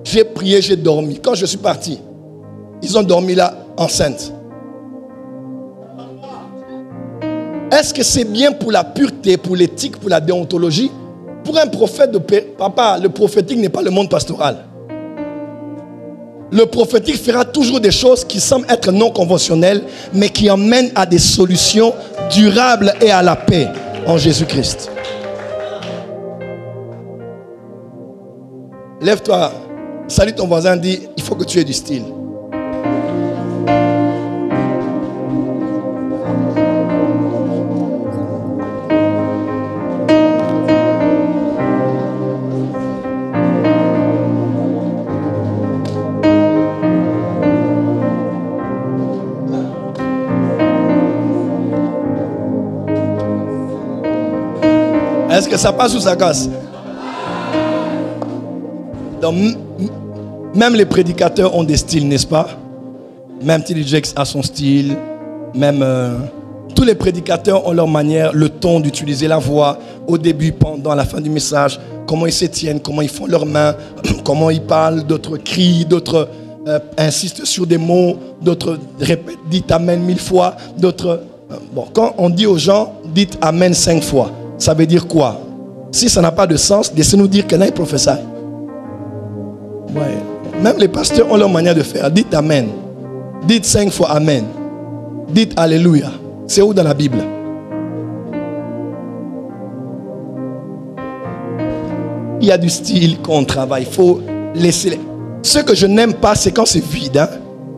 J'ai prié, j'ai dormi. Quand je suis parti, ils ont dormi là, enceintes. Est-ce que c'est bien pour la pureté, pour l'éthique, pour la déontologie? Pour un prophète de paix, papa, le prophétique n'est pas le monde pastoral. Le prophétique fera toujours des choses qui semblent être non conventionnelles, mais qui emmènent à des solutions durables et à la paix en Jésus-Christ. Lève-toi, salue ton voisin, dis, il faut que tu aies du style. Est-ce que ça passe ou ça casse? Donc, même les prédicateurs ont des styles, n'est-ce pas? Même T.D. Jakes a son style. Même tous les prédicateurs ont leur manière, le ton d'utiliser la voix au début, pendant, à la fin du message. Comment ils se tiennent, comment ils font leurs mains, comment ils parlent, d'autres crient, d'autres... insistent sur des mots, d'autres répètent, dites Amen 1000 fois, d'autres... Bon, quand on dit aux gens, dites Amen 5 fois, ça veut dire quoi? Si ça n'a pas de sens, laissez-nous dire qu'il y en a qui prophétient. Ouais. Même les pasteurs ont leur manière de faire. Dites Amen. Dites 5 fois Amen. Dites Alléluia. C'est où dans la Bible? Il y a du style qu'on travaille. Il faut laisser. Ce que je n'aime pas, c'est quand c'est vide. Hein?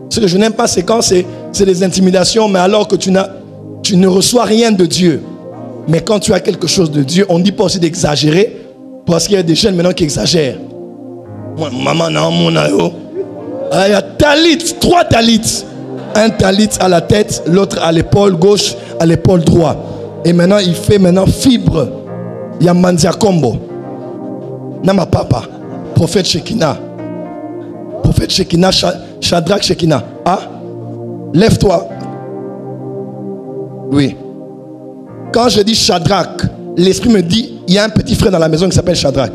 Ce que je n'aime pas, c'est quand c'est des intimidations, mais alors que tu ne reçois rien de Dieu. Mais quand tu as quelque chose de Dieu, on ne dit pas aussi d'exagérer, parce qu'il y a des jeunes maintenant qui exagèrent. Maman, non, mon aïe. Il y a talit, 3 talits. Un talit à la tête, l'autre à l'épaule gauche, à l'épaule droite. Et maintenant, il fait fibre. Il y a Mandia Combo. Nama papa, prophète Shekinah. Prophète Shekinah, Shadrach Shekinah. Ah, lève-toi. Oui. Quand je dis Shadrach, l'esprit me dit, il y a un petit frère dans la maison qui s'appelle Shadrach.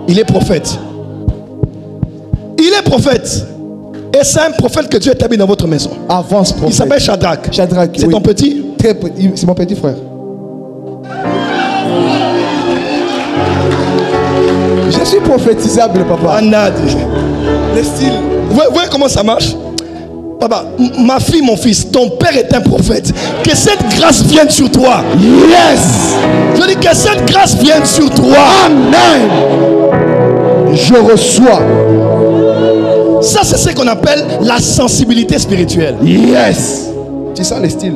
Il est prophète. Il est prophète. Et c'est un prophète que Dieu établit dans votre maison. Avance, prophète. Il s'appelle Shadrach. Shadrach, c'est ton petit? Très petit. C'est mon petit frère. Je suis prophétisable, papa. Le style. Vous voyez comment ça marche? Papa, ma fille, mon fils, ton père est un prophète. Que cette grâce vienne sur toi. Yes. Je dis que cette grâce vienne sur toi. Amen. Je reçois. Ça, c'est ce qu'on appelle la sensibilité spirituelle. Yes. C'est ça le style.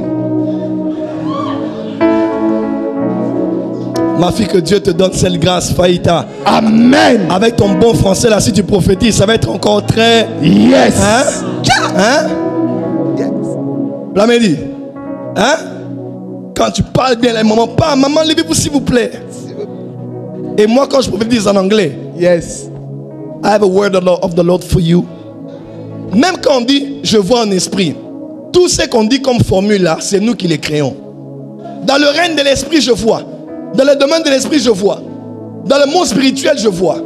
Ma fille, que Dieu te donne cette grâce, Faïta. Amen. Avec ton bon français, là, si tu prophétises, ça va être encore très... Yes. Hein? Hein? Yes. La Mehdi. Hein? Quand tu parles bien, les mamans, pas, maman, levez-vous s'il vous plaît. Et moi, quand je prophétise en anglais, Yes. I have a word of the Lord for you. Même quand on dit, je vois en esprit, tout ce qu'on dit comme formule là, c'est nous qui les créons. Dans le règne de l'esprit, je vois. Dans le domaine de l'esprit, je vois. Dans le monde spirituel, je vois.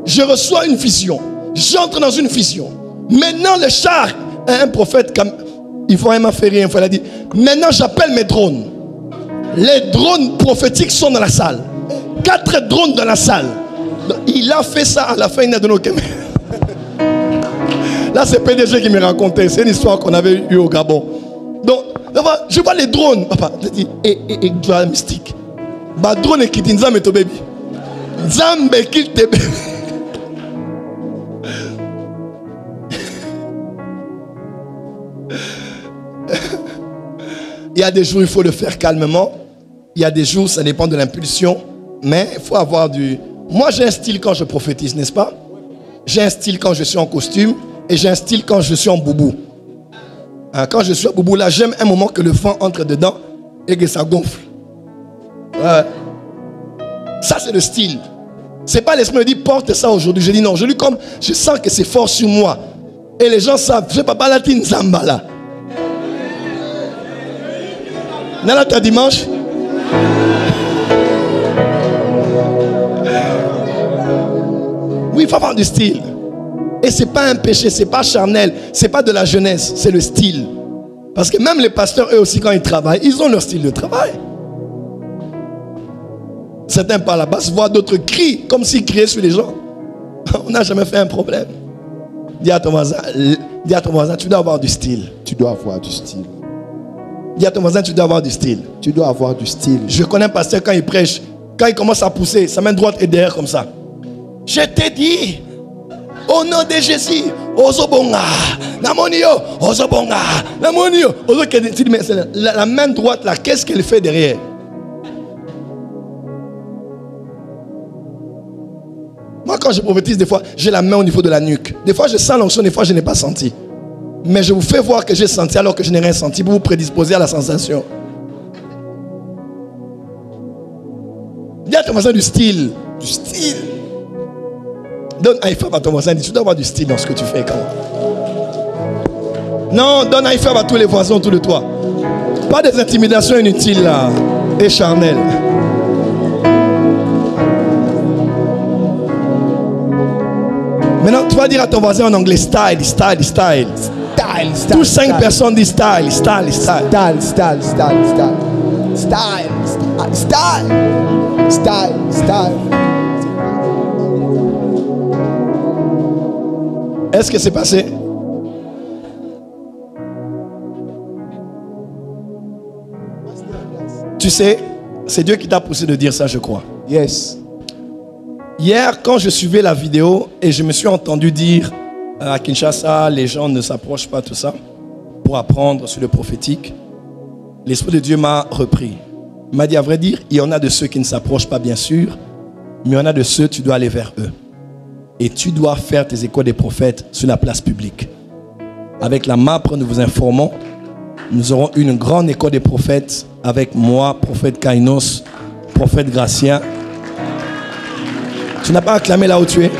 Je reçois une vision. J'entre dans une vision. Maintenant, le char, un prophète, il faut vraiment faire rien. Il a dit, maintenant j'appelle mes drones. Les drones prophétiques sont dans la salle. 4 drones dans la salle. Donc, il a fait ça à la fin de nos caméras. Là, c'est PDG qui me racontait. C'est une histoire qu'on avait eue au Gabon. Donc, je vois les drones. Papa, et droit mystique. Bah, drone qui dit Nzambe to baby. Nzambe kill te baby. Il y a des jours, il faut le faire calmement. Il y a des jours, ça dépend de l'impulsion. Mais il faut avoir du... Moi, j'ai un style quand je prophétise, n'est-ce pas? J'ai un style quand je suis en costume. Et j'ai un style quand je suis en boubou. Quand je suis en boubou, là, j'aime un moment que le vent entre dedans et que ça gonfle. Ouais. Ça, c'est le style. C'est pas l'esprit me dit, porte ça aujourd'hui. Je dis non, je dis comme, je sens que c'est fort sur moi. Et les gens savent, je ne peux pas la tine zamba là. Nana, ta dimanche? Oui, il faut avoir du style. Et ce n'est pas un péché, ce n'est pas charnel, ce n'est pas de la jeunesse, c'est le style. Parce que même les pasteurs, eux aussi, quand ils travaillent, ils ont leur style de travail. Certains parlent à basse voix, d'autres crient comme s'ils criaient sur les gens. On n'a jamais fait un problème. Dis à ton voisin, tu dois avoir du style. Tu dois avoir du style. Dis à ton voisin, tu dois avoir du style. Tu dois avoir du style. Je connais un pasteur, quand il prêche, quand il commence à pousser, sa main droite est derrière comme ça. Je t'ai dit, au nom de Jésus, Ozobonga, Namonio, Ozobonga, Namonio. La main droite là, qu'est-ce qu'elle fait derrière? Moi, quand je prophétise, des fois, j'ai la main au niveau de la nuque. Des fois, je sens l'onction, des fois, je n'ai pas senti. Mais je vous fais voir que j'ai senti alors que je n'ai rien senti pour vous prédisposer à la sensation. Dis à ton voisin du style. Du style. Donne un fab à ton voisin. Dis, tu dois avoir du style dans ce que tu fais. Quand non, donne un fab à tous les voisins autour de toi. Pas des intimidations inutiles là. Et charnelles. Maintenant, tu vas dire à ton voisin en anglais style, style, style. Style, style. Tous 5 style. personnes disent style, style, style. Style, style, style, style. Style, style. Style, style. Est-ce que c'est passé? Tu sais, c'est Dieu qui t'a poussé de dire ça, je crois. Yes. Hier, quand je suivais la vidéo et je me suis entendu dire à Kinshasa, les gens ne s'approchent pas, tout ça, pour apprendre sur le prophétique, l'Esprit de Dieu m'a repris. Il m'a dit, à vrai dire, il y en a de ceux qui ne s'approchent pas, bien sûr, mais il y en a de ceux, tu dois aller vers eux. Et tu dois faire tes échos des prophètes sur la place publique. Avec la MAPRE, nous vous informons, nous aurons une grande école des prophètes avec moi, prophète Kainos, prophète Gratien. Tu n'as pas acclamé là où tu es?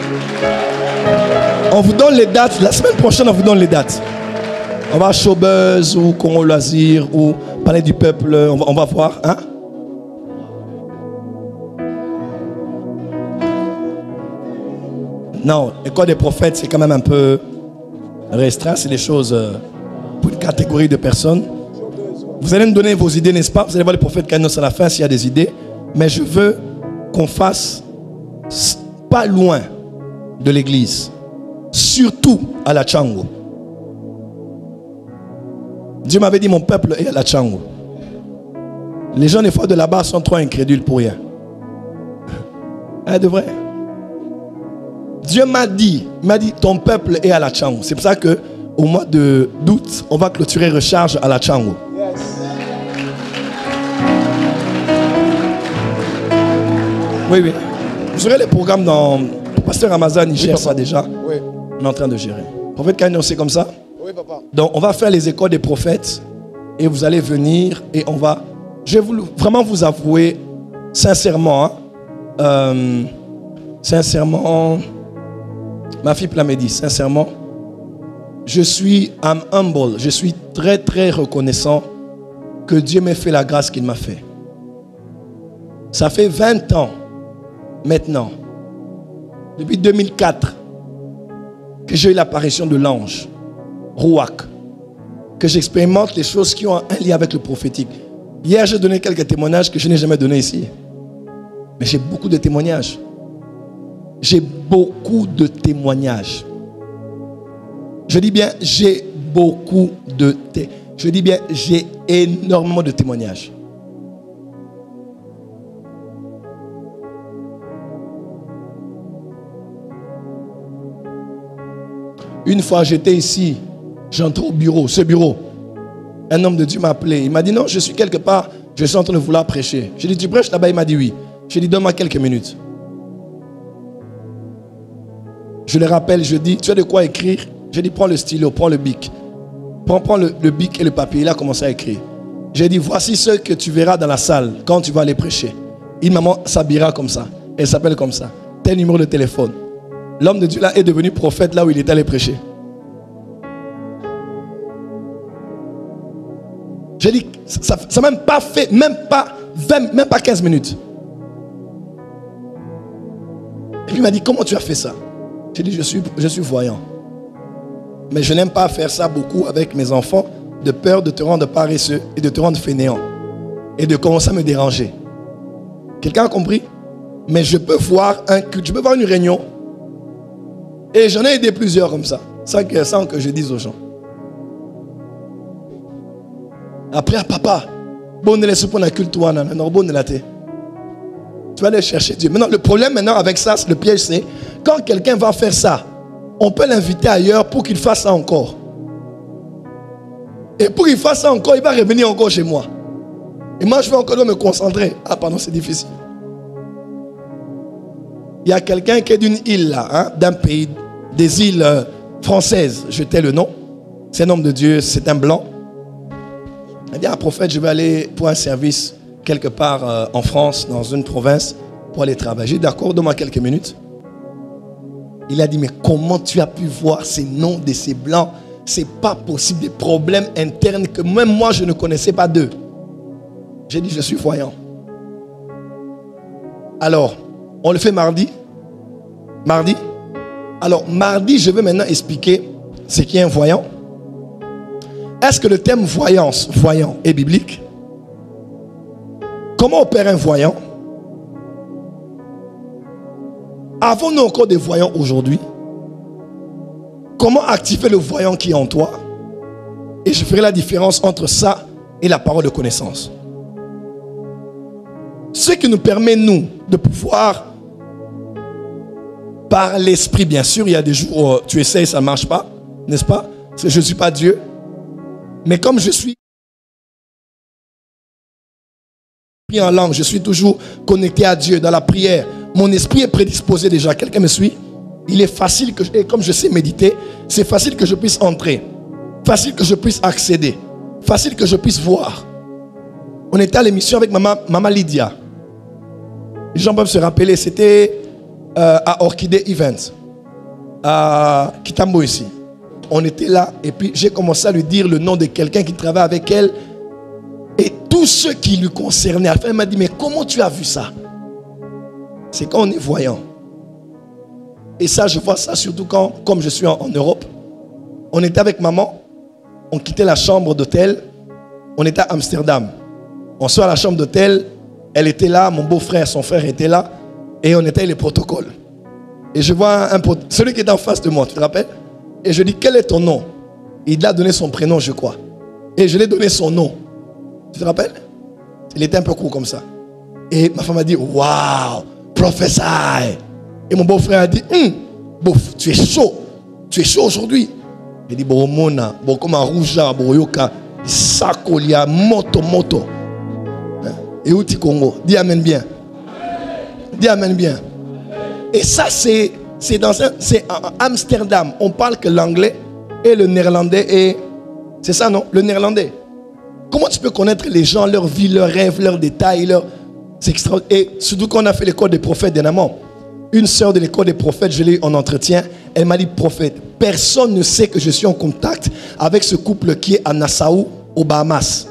On vous donne les dates. La semaine prochaine, on vous donne les dates. On va à Showbuzz ou Congo Loisir ou Palais du Peuple. On va voir. Hein? Non, l'école des prophètes, c'est quand même un peu restreint. C'est des choses pour une catégorie de personnes. Vous allez me donner vos idées, n'est-ce pas? Vous allez voir les prophètes Kainos à la fin s'il y a des idées. Mais je veux qu'on fasse pas loin de l'église. Surtout à la Tchango. Dieu m'avait dit mon peuple est à la Tchango. Les gens des fois de là-bas sont trop incrédules pour rien. Hein, de vrai. Dieu m'a dit ton peuple est à la Tchango. C'est pour ça que au mois d'août, on va clôturer recharge à la Tchango. Yes. Oui, oui. Vous aurez les programmes dans... Le pasteur Ramazan, il gère ça déjà. Oui. On est en train de gérer. Prophète Kainos, c'est comme ça? Oui, papa. Donc, on va faire les écoles des prophètes et vous allez venir et on va... Je vais vraiment vous avouer sincèrement, sincèrement, ma fille Plamédie, sincèrement, I'm humble, je suis très très reconnaissant que Dieu m'ait fait la grâce qu'il m'a fait. Ça fait 20 ans maintenant, depuis 2004, que j'ai eu l'apparition de l'ange, Rouak, que j'expérimente les choses qui ont un lien avec le prophétique. Hier, j'ai donné quelques témoignages que je n'ai jamais donnés ici. Mais j'ai beaucoup de témoignages. J'ai beaucoup de témoignages. Je dis bien, j'ai beaucoup de témoignages. Je dis bien, j'ai énormément de témoignages. Une fois, j'étais ici, j'entre au bureau, ce bureau. Un homme de Dieu m'a appelé. Il m'a dit, non, je suis quelque part, je suis en train de vouloir prêcher. J'ai dit, tu prêches là-bas? Il m'a dit oui. J'ai dit, donne-moi quelques minutes. Je le rappelle, je dis, tu as de quoi écrire? J'ai dit, prends le stylo, prends le bic. Prends le bic et le papier. Il a commencé à écrire. J'ai dit, voici ce que tu verras dans la salle quand tu vas aller prêcher. Une maman s'habillera comme ça. Elle s'appelle comme ça. Tel numéro de téléphone. L'homme de Dieu là est devenu prophète là où il est allé prêcher. J'ai dit, ça n'a même pas fait, même pas 15 minutes. Et puis il m'a dit, comment tu as fait ça? J'ai dit, je suis voyant. Mais je n'aime pas faire ça beaucoup avec mes enfants, de peur de te rendre paresseux et de te rendre fainéant. Et de commencer à me déranger. Quelqu'un a compris? Mais je peux voir un culte, je peux voir une réunion. Et j'en ai aidé plusieurs comme ça, sans que je dise aux gens. Après, papa, bon, ne laisse pas la culte, tu vas aller chercher Dieu. Maintenant, le problème maintenant avec ça, le piège, c'est quand quelqu'un va faire ça, on peut l'inviter ailleurs pour qu'il fasse ça encore. Et pour qu'il fasse ça encore, il va revenir encore chez moi. Et moi, je vais encore me concentrer. Ah, pardon, c'est difficile. Il y a quelqu'un qui est d'une île là, hein, d'un pays, des îles françaises. Je tais le nom. C'est un homme de Dieu, c'est un blanc. Il dit, ah, prophète, je vais aller pour un service quelque part en France, dans une province, pour aller travailler. J'ai dit, d'accord, donne-moi quelques minutes. Il a dit, mais comment tu as pu voir ces noms de ces blancs? C'est pas possible, des problèmes internes que même moi je ne connaissais pas d'eux. J'ai dit, je suis voyant. Alors, on le fait mardi. Mardi. Alors, mardi, je vais maintenant expliquer ce qu'est un voyant. Est-ce que le terme voyance, voyant, est biblique? Comment opère un voyant? Avons-nous encore des voyants aujourd'hui? Comment activer le voyant qui est en toi? Et je ferai la différence entre ça et la parole de connaissance. Ce qui nous permet, nous, de pouvoir, par l'esprit, bien sûr, il y a des jours où tu essayes, ça ne marche pas, n'est-ce pas? Parce que je ne suis pas Dieu. Mais comme je suis en langue, je suis toujours connecté à Dieu dans la prière. Mon esprit est prédisposé déjà. Quelqu'un me suit? Il est facile que, et comme je sais méditer, c'est facile que je puisse entrer. Facile que je puisse accéder. Facile que je puisse voir. On était à l'émission avec Maman Lydia. Les gens peuvent se rappeler, c'était à Orchidée Events, à Kitambo ici. On était là et puis j'ai commencé à lui dire le nom de quelqu'un qui travaille avec elle et tout ce qui lui concernait. À la fin, elle m'a dit, mais comment tu as vu ça? C'est quand on est voyant. Et ça, je vois ça surtout quand, comme je suis en Europe, on était avec maman, on quittait la chambre d'hôtel, on était à Amsterdam. On sort à la chambre d'hôtel, elle était là, mon beau-frère, son frère était là, et on était les protocoles. Et je vois celui qui est en face de moi, tu te rappelles? Et je dis, quel est ton nom? Il a donné son prénom, je crois. Et je lui ai donné son nom. Tu te rappelles? Il était un peu court comme ça. Et ma femme a dit, waouh, professeur. Et mon beau-frère a dit, bof, tu es chaud. Tu es chaud aujourd'hui. Il dit, bon, mona, bon, comme un rouge, bon, yoka, sakolia, moto. Et où tu Congo? Dis amen bien. Dis amen bien. Et ça, c'est en Amsterdam. On parle que l'anglais et le néerlandais et c'est ça, non? Le néerlandais. Comment tu peux connaître les gens, leur vie, leurs rêves, leurs détails, c'est extraordinaire. Et surtout qu'on a fait l'école des prophètes dernièrement. Une sœur de l'école des prophètes, je l'ai eu en entretien. Elle m'a dit, prophète, personne ne sait que je suis en contact avec ce couple qui est à Nassau, aux Bahamas.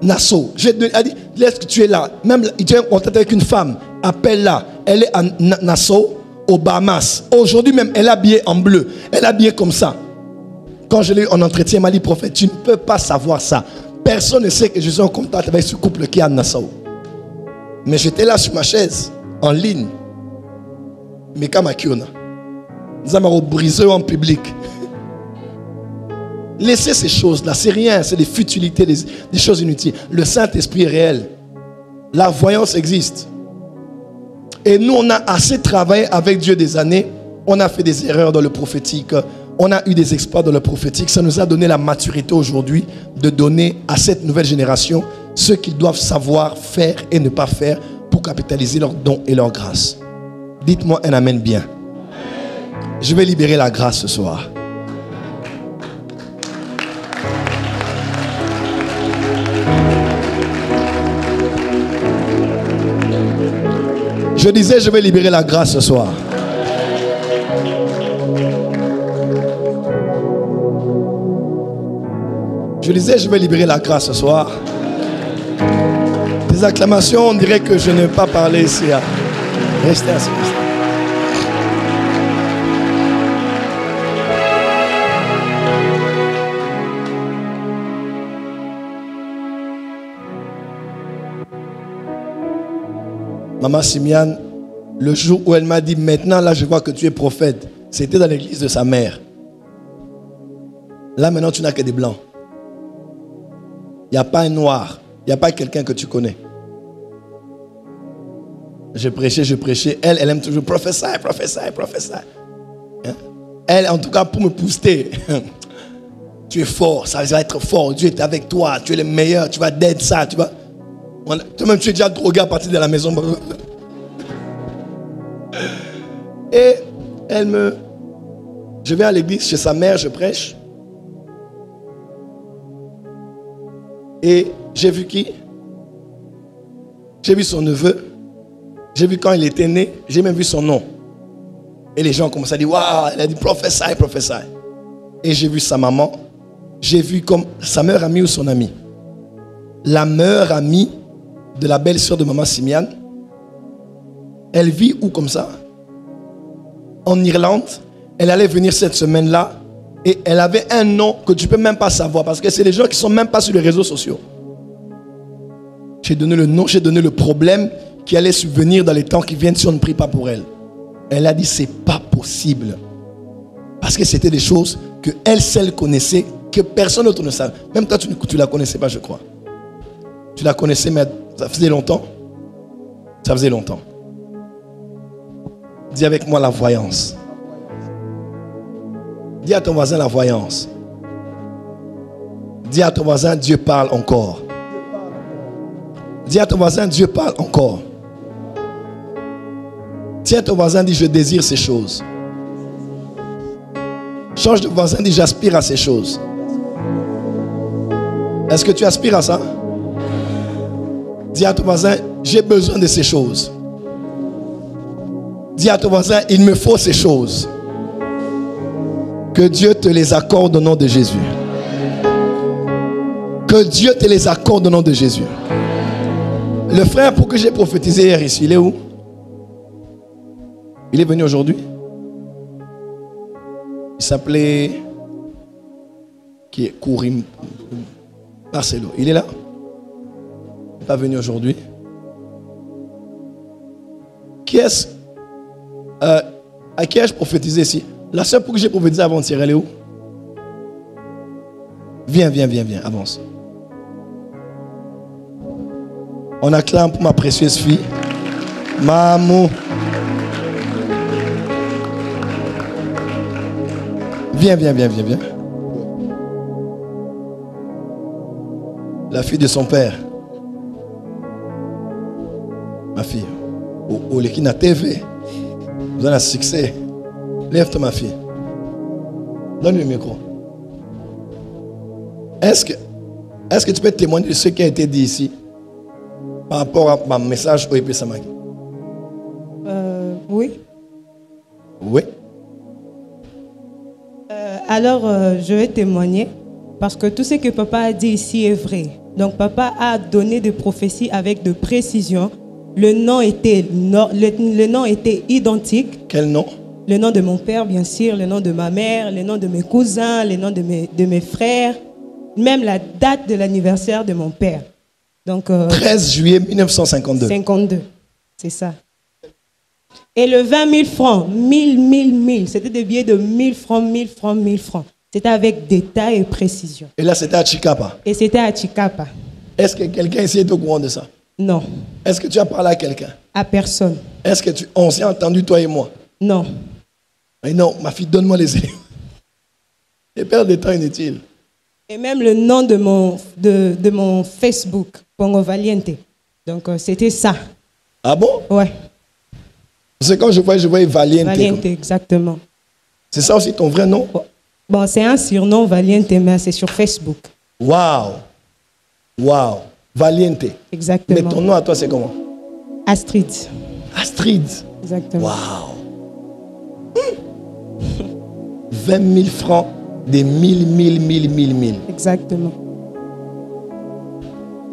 Nassau. Elle a dit, laisse que tu es là. Même tu es en contact avec une femme. Appelle-la. Elle est à Nassau, aux Bahamas. Aujourd'hui même, elle est habillée en bleu. Elle est habillée comme ça. Quand je l'ai eu en entretien, elle m'a dit, prophète, tu ne peux pas savoir ça. Personne ne sait que je suis en contact avec ce couple qui est à Nassau. Mais j'étais là sur ma chaise, en ligne. Mais comme à Kiona. Nous avons brisé en public. Laissez ces choses-là, c'est rien, c'est des futilités, des choses inutiles. Le Saint-Esprit est réel. La voyance existe. Et nous, on a assez travaillé avec Dieu des années. On a fait des erreurs dans le prophétique. On a eu des exploits dans le prophétique. Ça nous a donné la maturité aujourd'hui de donner à cette nouvelle génération ce qu'ils doivent savoir faire et ne pas faire pour capitaliser leurs dons et leurs grâces. Dites-moi un amen bien. Je vais libérer la grâce ce soir. Je disais, je vais libérer la grâce ce soir. Je disais, je vais libérer la grâce ce soir. Des acclamations, on dirait que je n'ai pas parlé ici. Restez assis. Maman Simiane, le jour où elle m'a dit, maintenant là je vois que tu es prophète, c'était dans l'église de sa mère. Là maintenant tu n'as que des blancs. Il n'y a pas un noir, il n'y a pas quelqu'un que tu connais. Je prêchais. Elle aime toujours professeur. Hein? Elle, en tout cas, pour me booster. Tu es fort, ça va être fort. Dieu est avec toi, tu es le meilleur, tu vas d'aider ça, tu vas. Toi-même, tu es déjà drogué à partir de la maison. Et je vais à l'église chez sa mère, je prêche. Et j'ai vu qui? J'ai vu son neveu. J'ai vu quand il était né. J'ai même vu son nom. Et les gens commencent à dire, waouh, elle a dit professeur. Et j'ai vu sa maman. J'ai vu comme sa meilleure amie ou son amie. La meilleure amie de la belle-sœur de maman Simiane. Elle vit où comme ça? en Irlande. Elle allait venir cette semaine-là. Et elle avait un nom que tu ne peux même pas savoir. Parce que c'est des gens qui ne sont même pas sur les réseaux sociaux. J'ai donné le nom, j'ai donné le problème qui allait subvenir dans les temps qui viennent si on ne prie pas pour elle. Elle a dit, c'est pas possible. Parce que c'était des choses que elle seule connaissait, que personne d'autre ne savait. Même toi, tu ne la connaissais pas, je crois. Tu la connaissais, mais ça faisait longtemps. Ça faisait longtemps. Dis avec moi la voyance. Dis à ton voisin la voyance. Dis à ton voisin, Dieu parle encore. Dis à ton voisin, Dieu parle encore. Tiens ton voisin, dis, je désire ces choses. Change de voisin, dis, j'aspire à ces choses. Est-ce que tu aspires à ça? Dis à ton voisin, j'ai besoin de ces choses. Dis à ton voisin, il me faut ces choses. Que Dieu te les accorde au nom de Jésus. Que Dieu te les accorde au nom de Jésus. Le frère pour que j'ai prophétisé hier ici, il est où? Il est venu aujourd'hui. Il s'appelait qui est Kourim Marcelo. Il est là? Il n'est pas venu aujourd'hui. Qui est-ce à qui ai-je prophétisé ici? La soeur pour que j'ai prophétisé avant-hier, elle est où? Viens, avance. On acclame pour ma précieuse fille. Maman. Viens. La fille de son père. Ma fille. Au Lekina TV. Vous avez un succès. Lève-toi, ma fille. Donne le micro. Est-ce que tu peux témoigner de ce qui a été dit ici par rapport à mon message au Épée Samaki? Oui. Oui. Alors, je vais témoigner parce que tout ce que papa a dit ici est vrai. Donc, papa a donné des prophéties avec de précision. Le nom était identique. Quel nom? Le nom de mon père, bien sûr, le nom de ma mère, le nom de mes cousins, le nom de mes frères, même la date de l'anniversaire de mon père. Donc, 13 juillet 1952. 52, c'est ça. Et le 20 000 francs, 1000, c'était des billets de 1000 francs. C'était avec détail et précision. Et là, c'était à Chikapa. Et c'était à Chikapa. Est-ce que quelqu'un ici est au courant de ça? Non. Est-ce que tu as parlé à quelqu'un? À personne. Est-ce que on s'est entendu, toi et moi? Non. Mais non, ma fille, donne-moi les éléments. Et perdre des temps inutiles. Et même le nom de mon Facebook, Pongo Valiente. Donc, c'était ça. Ah bon? Ouais. Parce que quand je voyais Valiente. Valiente, exactement. C'est ça aussi ton vrai nom? Bon, c'est un surnom Valiente, mais c'est sur Facebook. Waouh! Valiente. Exactement. Mais ton nom à toi, c'est comment? Astrid. Astrid. Exactement. Waouh! 20 000 francs, des 1000. Exactement.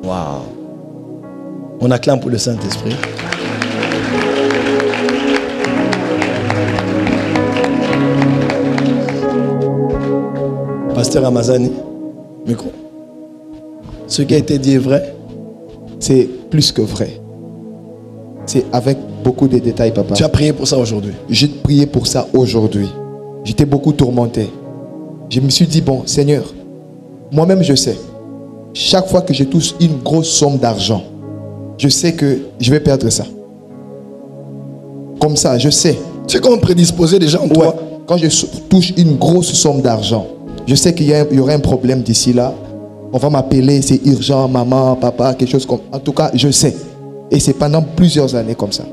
Waouh! On acclame pour le Saint-Esprit. Pasteur Amazani, micro. Ce qui a été dit est vrai? C'est plus que vrai. C'est avec beaucoup de détails, papa. Tu as prié pour ça aujourd'hui? J'ai prié pour ça aujourd'hui. J'étais beaucoup tourmenté. Je me suis dit, bon, Seigneur, moi-même je sais. Chaque fois que je touche une grosse somme d'argent, je sais que je vais perdre ça. Comme ça, je sais. Tu es comme prédisposé déjà en toi. Ouais. Quand je touche une grosse somme d'argent, je sais qu'il y aura un problème d'ici là. On va m'appeler, c'est urgent, maman, papa, quelque chose comme... En tout cas, je sais. Et c'est pendant plusieurs années comme ça.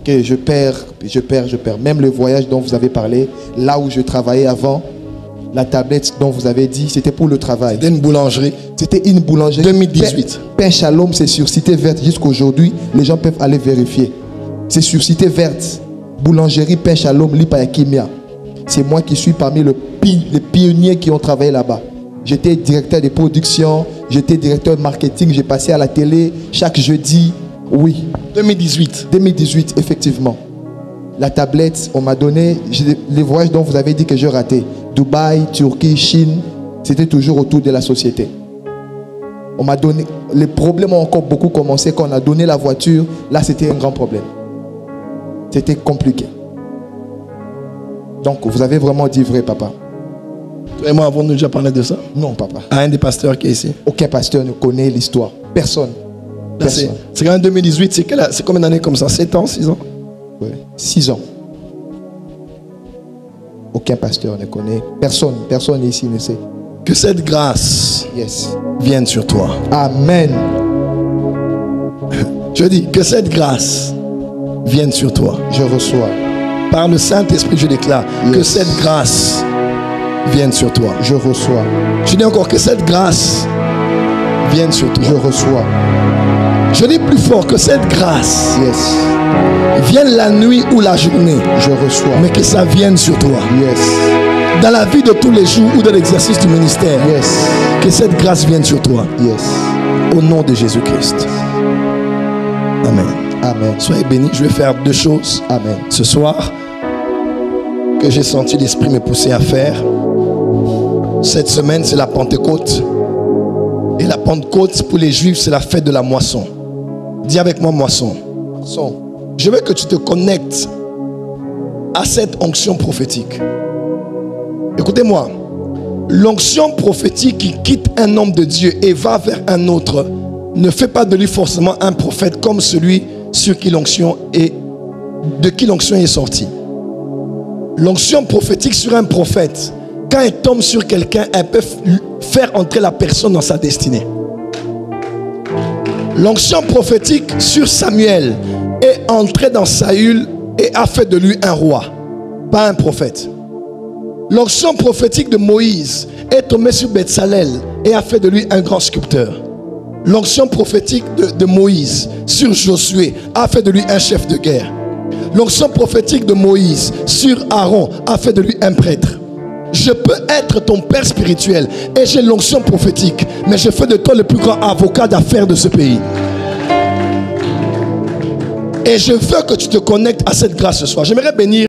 Que je perds. Même le voyage dont vous avez parlé, là où je travaillais avant, la tablette dont vous avez dit, c'était pour le travail. C'était une boulangerie. C'était une boulangerie. 2018. Pain Shalom, c'est sur Cité Verte. Jusqu'aujourd'hui, les gens peuvent aller vérifier. C'est sur Cité Verte. Boulangerie Pain Shalom, Lipayakimia. C'est moi qui suis parmi les pionniers qui ont travaillé là-bas. J'étais directeur de production, j'étais directeur de marketing, j'ai passé à la télé chaque jeudi. Oui. 2018. 2018, effectivement. la tablette, on m'a donné les voyages dont vous avez dit que j'ai raté. Dubaï, Turquie, Chine, c'était toujours autour de la société. On m'a donné, les problèmes ont encore beaucoup commencé quand on a donné la voiture. Là, c'était un grand problème. C'était compliqué. Donc, vous avez vraiment dit vrai, papa. Toi et moi, avons-nous déjà parlé de ça? Non, papa. À un des pasteurs qui est ici. Aucun pasteur ne connaît l'histoire. Personne. Là, c'est quand même 2018. C'est combien d'années comme ça? 7 ans, 6 ans? Ouais. 6 ans. Aucun pasteur ne connaît. Personne ici ne sait. Que cette grâce vienne sur toi. Amen. Je dis que cette grâce vienne sur toi. Je reçois. Par le Saint-Esprit, je déclare que cette grâce vienne sur toi. Je reçois. Je dis encore que cette grâce vienne sur toi. Je reçois. Je dis plus fort que cette grâce vienne la nuit ou la journée. Je reçois. Mais que ça vienne sur toi. Dans la vie de tous les jours ou dans l'exercice du ministère. Que cette grâce vienne sur toi. Au nom de Jésus-Christ. Amen. Amen. Soyez bénis. Je vais faire 2 choses. Amen. Ce soir, que j'ai senti l'Esprit me pousser à faire. Cette semaine, c'est la Pentecôte. Et la Pentecôte, pour les Juifs, c'est la fête de la moisson. Dis avec moi moisson. Je veux que tu te connectes à cette onction prophétique. Écoutez-moi. L'onction prophétique qui quitte un homme de Dieu et va vers un autre ne fait pas de lui forcément un prophète comme celui sur qui l'onction est, de qui l'onction est sortie. L'onction prophétique sur un prophète, quand elle tombe sur quelqu'un, elle peut faire entrer la personne dans sa destinée. L'onction prophétique sur Samuel est entrée dans Saül et a fait de lui un roi, pas un prophète. L'onction prophétique de Moïse est tombée sur Betsalel et a fait de lui un grand sculpteur. L'onction prophétique de Moïse sur Josué a fait de lui un chef de guerre. L'onction prophétique de Moïse sur Aaron a fait de lui un prêtre. Je peux être ton père spirituel et j'ai l'onction prophétique, mais je fais de toi le plus grand avocat d'affaires de ce pays. Et je veux que tu te connectes à cette grâce ce soir. J'aimerais bénir